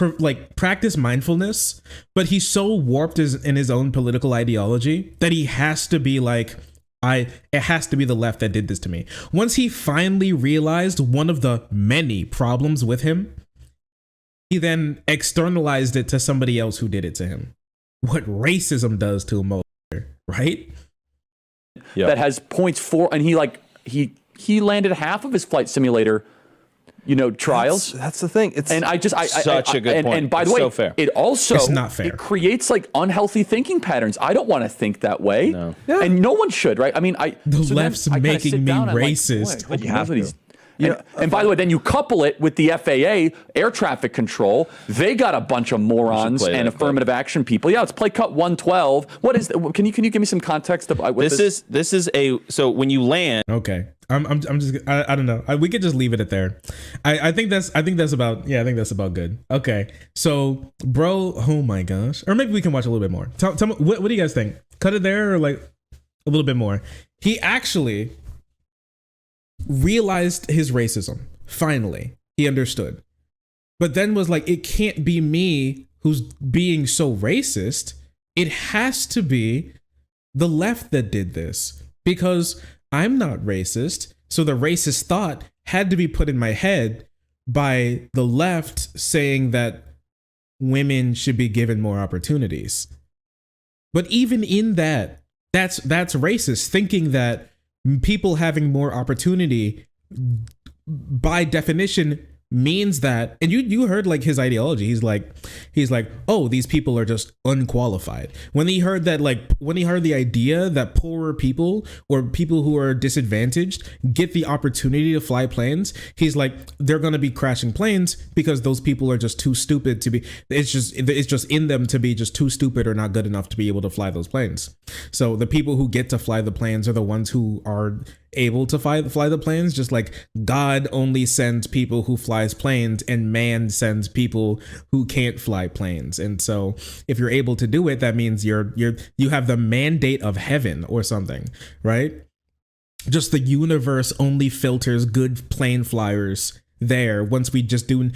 practice mindfulness, but he's so warped in his own political ideology that he has to be like, it has to be the left that did this to me. Once he finally realized one of the many problems with him, he then externalized it to somebody else who did it to him. What racism does to a motherfucker, right? Yep. That has points for, and he landed half of his flight simulator, trials. That's the thing. It's such a good point. And by the way, so fair. It also it's not fair. It creates like unhealthy thinking patterns. I don't want to think that way, and no one should, right? I mean, left's making me racist. But you have to. And by the way, then you couple it with the FAA, air traffic control. They got a bunch of morons and affirmative action people. Yeah, let's play cut 112. What is? Can you give me some context of what this? This is so when you land. Okay, I'm just I don't know. We could just leave it at there. I think that's about good. Okay, so bro, oh my gosh, or maybe we can watch a little bit more. Tell me what do you guys think? Cut it there or like a little bit more. He actually realized his racism. Finally, he understood. But then was like, it can't be me who's being so racist. It has to be the left that did this because I'm not racist. So the racist thought had to be put in my head by the left saying that women should be given more opportunities. But even in that's racist, thinking that people having more opportunity by definition means that, and you heard like his ideology. He's like, oh, these people are just unqualified. When he heard the idea that poorer people or people who are disadvantaged get the opportunity to fly planes, he's like, they're going to be crashing planes because those people are just too stupid to be. It's just in them to be just too stupid or not good enough to be able to fly those planes. So the people who get to fly the planes are the ones who are able to fly the planes, just like God only sends people who flies planes and man sends people who can't fly planes. And so if you're able to do it, that means you have the mandate of heaven or something, right? Just the universe only filters good plane flyers there once we just do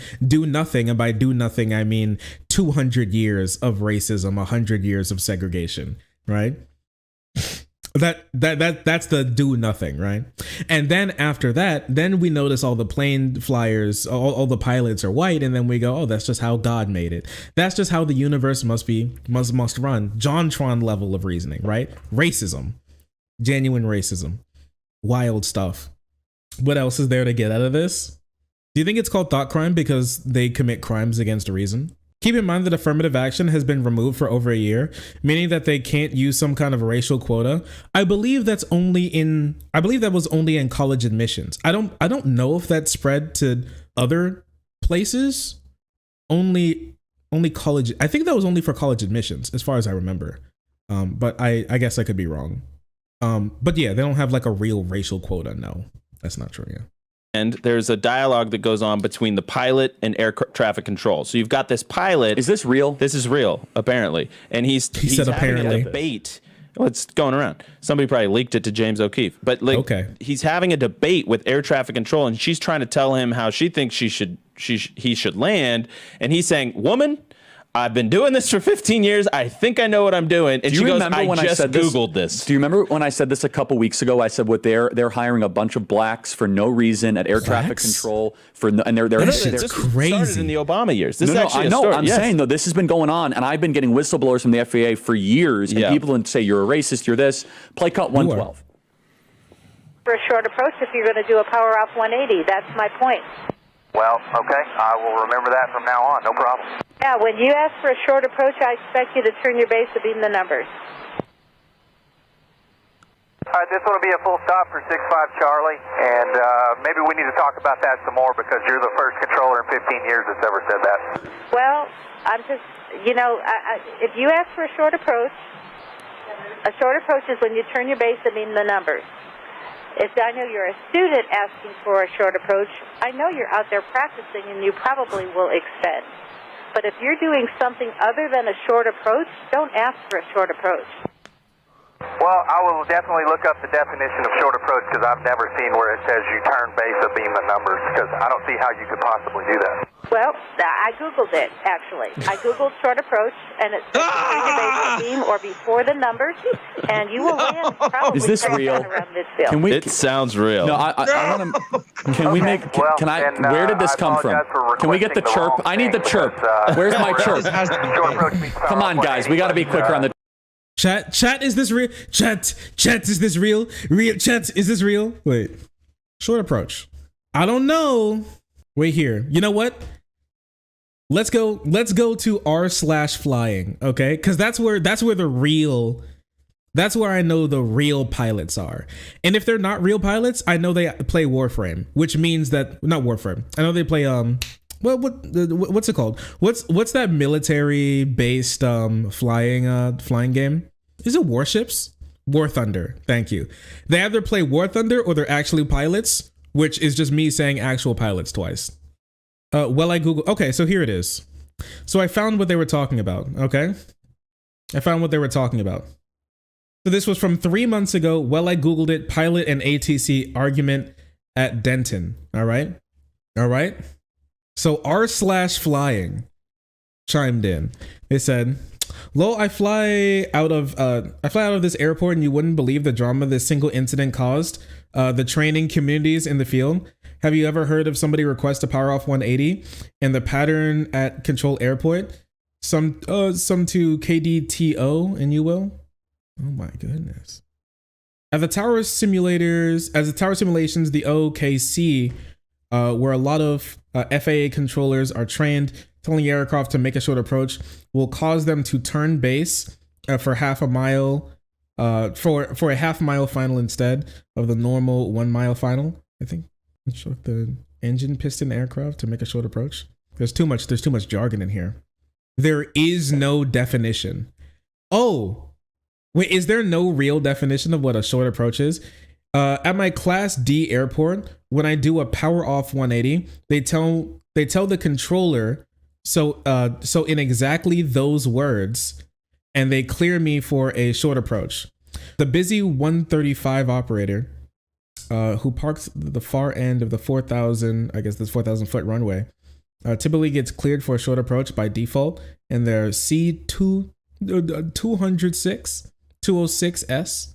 nothing. And by do nothing, I mean 200 years of racism, 100 years of segregation, right? That's the do nothing, right? And then after that, then we notice all the plane flyers, all the pilots are white, and then we go, oh, that's just how God made it. That's just how the universe must run. JonTron level of reasoning, right? Racism, genuine racism, wild stuff. What else is there to get out of this? Do you think it's called thought crime because they commit crimes against reason? Keep in mind that affirmative action has been removed for over a year, meaning that they can't use some kind of racial quota. I believe that was only in college admissions. I don't know if that spread to other places. Only college. I think that was only for college admissions, as far as I remember. But I guess I could be wrong. But yeah, they don't have like a real racial quota. No, that's not true. Yeah. And there's a dialogue that goes on between the pilot and air traffic control. So you've got this pilot. Is this real? This is real, apparently. And he's said having apparently. a debate. Well, it's going around. Somebody probably leaked it to James O'Keefe. But like, okay. He's having a debate with air traffic control, and she's trying to tell him how she thinks he should land. And he's saying, woman, I've been doing this for 15 years. I think I know what I'm doing. And she goes, I just Googled this. Do you remember when I said this a couple weeks ago? I said, they're hiring a bunch of blacks for no reason at air traffic control and they're this crazy. Started in the Obama years. This is no, actually I know. Story. I'm saying though, this has been going on, and I've been getting whistleblowers from the FAA for years, and people would say you're a racist, you're this. Play cut 112. For a short approach, if you're going to do a power off 180, that's my point. Well, okay. I will remember that from now on. No problem. Yeah, when you ask for a short approach, I expect you to turn your base to beam the numbers. All right, this will be a full stop for 65 Charlie, and maybe we need to talk about that some more because you're the first controller in 15 years that's ever said that. Well, I'm just, if you ask for a short approach is when you turn your base to beam the numbers. If I know you're a student asking for a short approach, I know you're out there practicing and you probably will extend. But if you're doing something other than a short approach, don't ask for a short approach. Well, I will definitely look up the definition of short approach because I've never seen where it says you turn base of beam the numbers because I don't see how you could possibly do that. Well, I Googled it, actually. I Googled short approach, and it says turn your base to beam or before the numbers, and you will land probably. Is this real? Around midfield. It sounds real. No, I want to. Can we make? Where did this come from? Can we get the chirp? I need the chirp. Where's my chirp? Come on, guys. We got to be quicker on the. Chat, is this real? Chat, is this real? Chat, is this real? Wait, short approach. I don't know. Wait here. You know what? Let's go to r/flying, okay? Because that's where the real. That's where I know the real pilots are. And if they're not real pilots, I know they play Warframe, which means that not Warframe. I know they play what's it called? What's that military based flying game? Is it Warships? War Thunder. Thank you. They either play War Thunder or they're actually pilots, which is just me saying actual pilots twice. I Google. Okay, so here it is. So I found what they were talking about. Okay, I found what they were talking about. So this was from 3 months ago. I Googled it. Pilot and ATC argument at Denton. All right. So r/flying chimed in. They said, "Lol, I fly out of this airport, and you wouldn't believe the drama this single incident caused. The training communities in the field. Have you ever heard of somebody request a power off 180 and the pattern at Control Airport? Some to KDTO, and you will. Oh my goodness. As the tower simulations, the OKC where a lot of FAA controllers are trained, telling the aircraft to make a short approach will cause them to turn base for half a mile, for a half mile final instead of the normal 1 mile final. I think instruct the engine piston aircraft to make a short approach. There's too much jargon in here. There is no definition. Oh, wait, is there no real definition of what a short approach is? At my Class D airport, when I do a power off 180, they tell the controller so in exactly those words, and they clear me for a short approach. The busy 135 operator, who parks the far end of the 4,000 foot runway, typically gets cleared for a short approach by default, and their C206, 206S,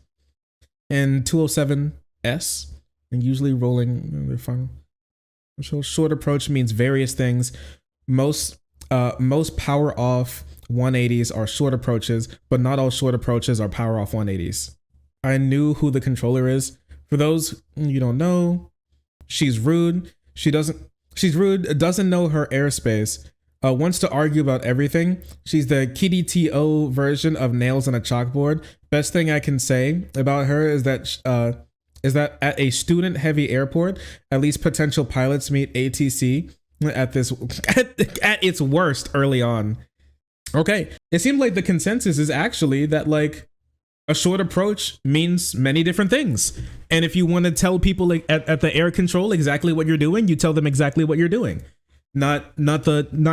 and 207S, and usually rolling their final. So short approach means various things. Most power off 180s are short approaches, but not all short approaches are power off 180s. I knew who the controller is. For those you don't know, she's rude. She's rude, doesn't know her airspace, wants to argue about everything. She's the KDTO version of nails on a chalkboard. Best thing I can say about her is that at a student-heavy airport, at least potential pilots meet ATC at its worst early on. Okay, it seems like the consensus is actually that like a short approach means many different things. And if you want to tell people like at the air control exactly what you're doing, you tell them exactly what you're doing. Not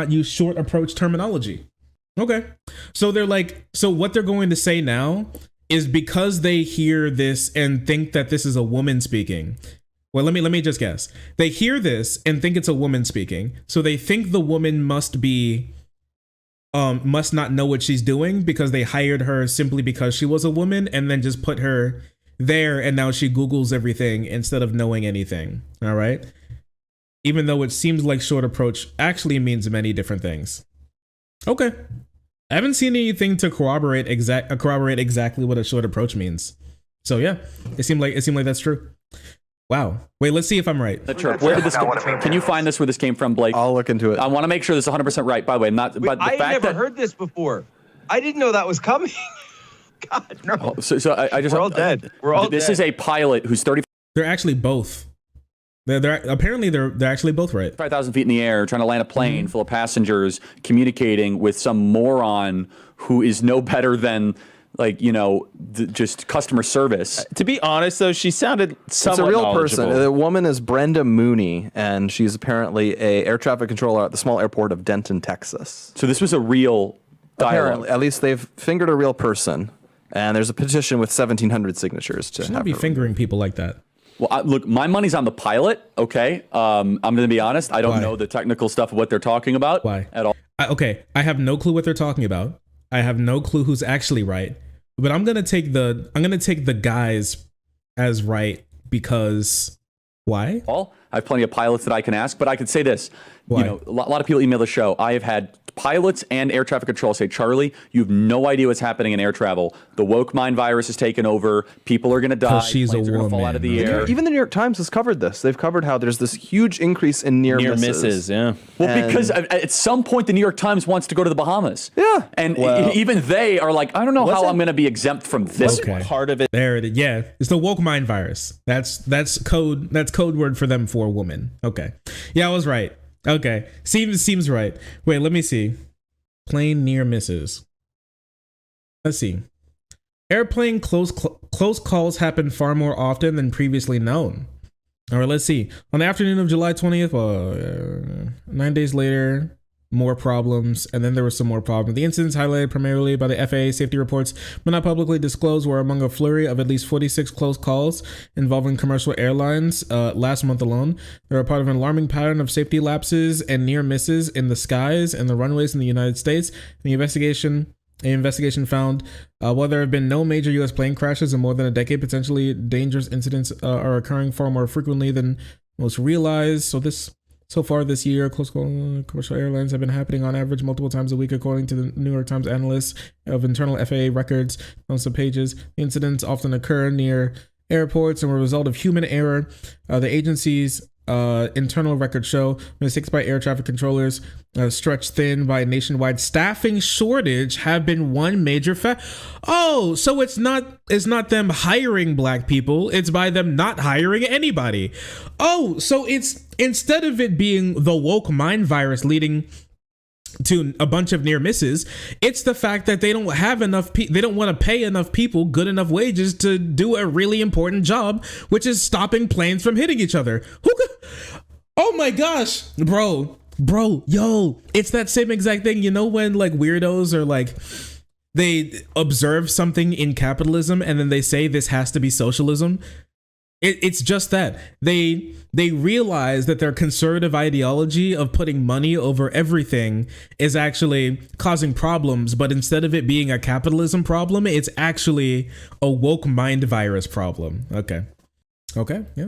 use short approach terminology. Okay. So what they're going to say now is because they hear this and think that this is a woman speaking. Well, let me just guess. They hear this and think it's a woman speaking. So they think the woman must not know what she's doing because they hired her simply because she was a woman and then just put her there, and now she Googles everything instead of knowing anything. All right. Even though it seems like short approach actually means many different things. Okay. I haven't seen anything to corroborate exactly what a short approach means. So yeah, it seemed like that's true. Wow. Wait, let's see if I'm right. Where did this can you find this where this came from, Blake? I'll look into it. I want to make sure this is 100% right, by the way. I never heard this before. I didn't know that was coming. God, no. We're all dead. We're all This dead. is a pilot who's 35. They're actually both. They're actually both right. 5,000 feet in the air, trying to land a plane full of passengers, communicating with some moron who is no better than just customer service. To be honest, though, she sounded somewhat It's a real person. knowledgeable. The woman is Brenda Mooney, and she's apparently a air traffic controller at the small airport of Denton, Texas. So this was a real dialogue. Apparently, at least they've fingered a real person, and there's a petition with 1,700 signatures to Should have not be her fingering people like that. Well, look, my money's on the pilot. Okay, I'm going to be honest. I don't know the technical stuff of what they're talking about. Why? At all. I have no clue what they're talking about. I have no clue who's actually right. But I'm gonna take the guys as right because why? I have plenty of pilots that I can ask, but I could say this. Why? A lot of people email the show. I have had pilots and air traffic control say, Charlie, you have no idea what's happening in air travel. The woke mind virus has taken over. People are going to die. She's Planes a are going to fall woman. out of the air. Even the New York Times has covered this. They've covered how there's this huge increase in near misses. Yeah. Well, because at some point the New York Times wants to go to the Bahamas. Yeah. And even they are like, I don't know how I'm going to be exempt from this. Okay. Part of it. There it is. Yeah, it's the woke mind virus. That's code word for them for woman. Okay. Yeah, I was right. Okay. Seems right. Wait, let me see. Plane near misses. Let's see. Airplane close calls happen far more often than previously known. All right, let's see. On the afternoon of July 20th, 9 days later, more problems, and then there were some more problems. The incidents highlighted primarily by the FAA safety reports, but not publicly disclosed, were among a flurry of at least 46 close calls involving commercial airlines last month alone. They were part of an alarming pattern of safety lapses and near misses in the skies and the runways in the United States. The investigation found while there have been no major U.S. plane crashes in more than a decade, potentially dangerous incidents are occurring far more frequently than most realize. So far this year, close call commercial airlines have been happening on average multiple times a week, according to the New York Times analysts of internal FAA records on some pages. Incidents often occur near airports and were a result of human error. The agency's Internal records show mistakes by air traffic controllers stretched thin by a nationwide staffing shortage have been one major fact. Oh, so it's not them hiring black people, it's by them not hiring anybody. Oh, so it's, instead of it being the woke mind virus leading to a bunch of near misses, it's the fact that they don't have enough they don't want to pay enough people good enough wages to do a really important job, which is stopping planes from hitting each other. Oh my gosh, bro, yo, it's that same exact thing. You know when like weirdos are like, they observe something in capitalism and then they say this has to be socialism? It's just that they realize that their conservative ideology of putting money over everything is actually causing problems, but instead of it being a capitalism problem, it's actually a woke mind virus problem. Okay, yeah.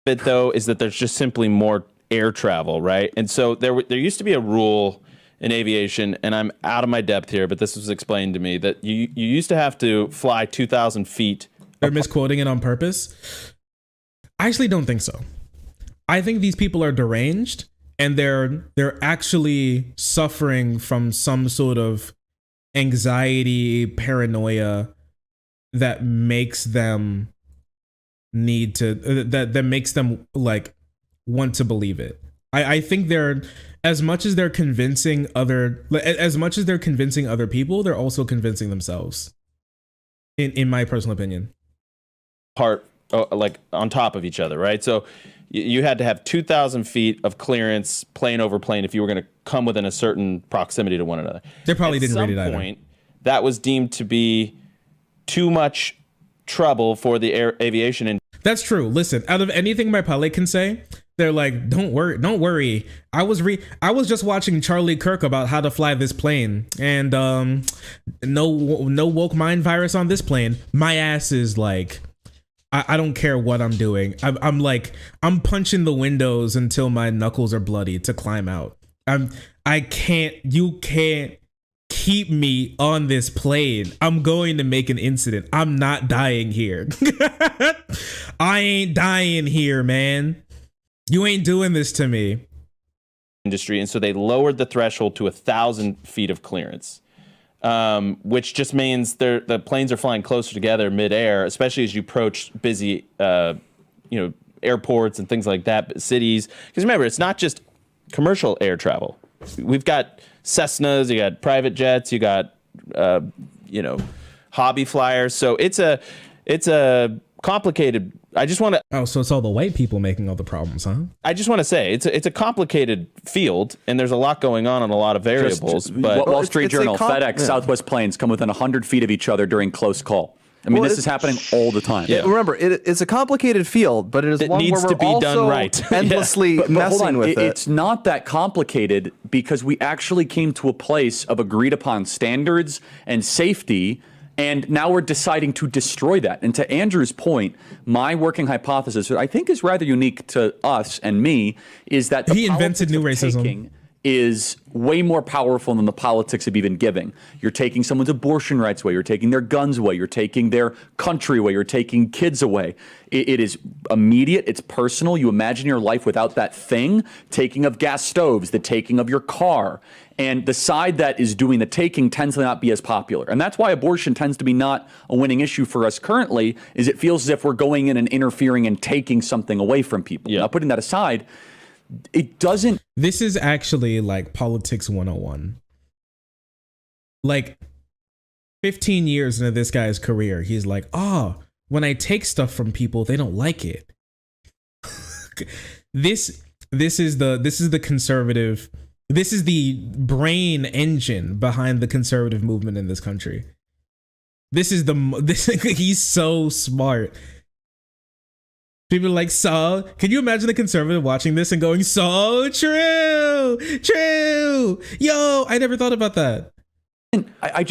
Bit though is that there's just simply more air travel, right? And so there used to be a rule in aviation, and I'm out of my depth here, but this was explained to me, that you used to have to fly 2,000 feet. They're misquoting it on purpose. I actually don't think so. I think these people are deranged and they're actually suffering from some sort of anxiety, paranoia that makes them need to, that makes them like want to believe it. I think they're, as much as they're convincing other people, they're also convincing themselves. In my personal opinion. Part like on top of each other, right? So you had to have 2,000 feet of clearance, plane over plane, if you were going to come within a certain proximity to one another. They probably didn't read it At some either. point, that was deemed to be too much trouble for the aviation industry. That's true. Listen, out of anything my pilot can say, they're like, don't worry. I was just watching Charlie Kirk about how to fly this plane, and no woke mind virus on this plane. My ass is like, I don't care what I'm doing. I'm punching the windows until my knuckles are bloody to climb out. You can't keep me on this plane. I'm going to make an incident. I'm not dying here. I ain't dying here, man. You ain't doing this to me. Industry, and so they lowered the threshold to 1,000 feet of clearance, which just means the planes are flying closer together midair, especially as you approach busy, airports and things like that, cities. Because remember, it's not just commercial air travel. We've got Cessnas, you got private jets, you got hobby flyers. So it's a complicated. I just want to. Oh, so it's all the white people making all the problems, huh? I just want to say it's a complicated field, and there's a lot going on and a lot of variables. But Wall Street Journal, FedEx, Southwest planes come within 100 feet of each other during close call. I mean, this is happening all the time. Yeah. Remember, it's a complicated field, but it is one needs where we're to be also done right. endlessly but messing hold on. with it. It's not that complicated because we actually came to a place of agreed upon standards and safety, and now we're deciding to destroy that. And to Andrew's point, my working hypothesis, which I think is rather unique to us and me, is that the he invented new racism. Is way more powerful than the politics of even giving. You're taking someone's abortion rights away. You're taking their guns away. You're taking their country away. You're taking kids away. It is immediate. It's personal. You imagine your life without that thing. Taking of gas stoves, the taking of your car. And the side that is doing the taking tends to not be as popular. And that's why abortion tends to be not a winning issue for us currently, is it feels as if we're going in and interfering and taking something away from people. Yeah. Now, putting that aside, it doesn't. This is actually like politics 101. Like 15 years into this guy's career, he's like, when I take stuff from people, they don't like it. This is the conservative. This is the brain engine behind the conservative movement in this country. He's so smart. People are like, so, can you imagine a conservative watching this and going, so true, yo, I never thought about that. I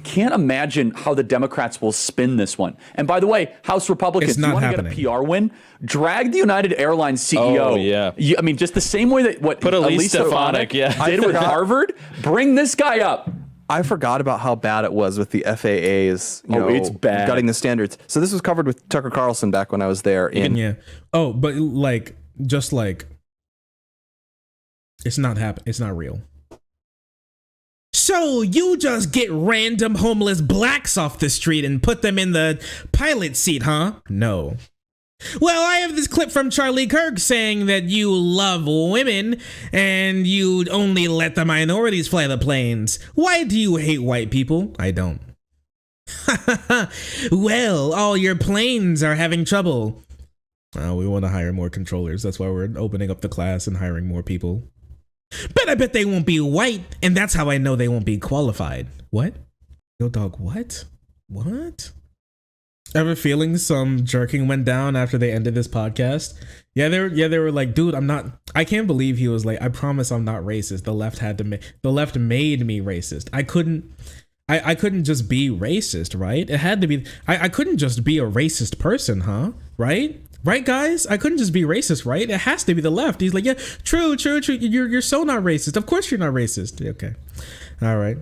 can't imagine how the Democrats will spin this one. And by the way, House Republicans, It's not you want happening. to get a PR win? Drag the United Airlines CEO. Oh, yeah. I mean, just the same way that what Put Elise Stefanik Stefanik, did with Harvard. Bring this guy up. I forgot about how bad it was with the FAA's, it's bad. gutting the standards. So this was covered with Tucker Carlson back when I was there. Oh, but like just like it's not real. So you just get random homeless blacks off the street and put them in the pilot seat, huh? No. Well, I have this clip from Charlie Kirk saying that you love women and you only let the minorities fly the planes. Why do you hate white people? I don't. Well, all your planes are having trouble. We want to hire more controllers. That's why we're opening up the class and hiring more people. But I bet they won't be white, and that's how I know they won't be qualified. What? Yo, dog, what? What? Ever feeling some jerking went down after they ended this podcast? Yeah, they were like, dude, I can't believe he was like, I promise I'm not racist. The left made me racist. I couldn't just be racist, right? It had to be, I couldn't just be a racist person, huh? Right? Right, guys? I couldn't just be racist, right? It has to be the left. He's like, yeah, true. You're so not racist. Of course you're not racist. Okay. All right.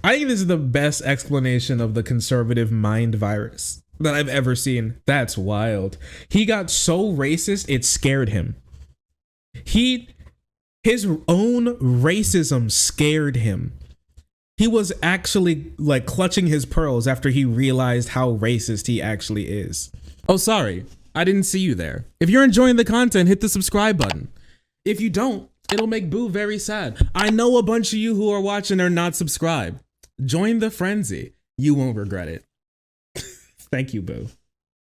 I think this is the best explanation of the conservative mind virus that I've ever seen. That's wild. He got so racist, it scared him. His own racism scared him. He was actually like clutching his pearls after he realized how racist he actually is. Oh, sorry. I didn't see you there. If you're enjoying the content, hit the subscribe button. If you don't, it'll make Boo very sad. I know a bunch of you who are watching are not subscribed. Join the frenzy. You won't regret it. Thank you, Boo.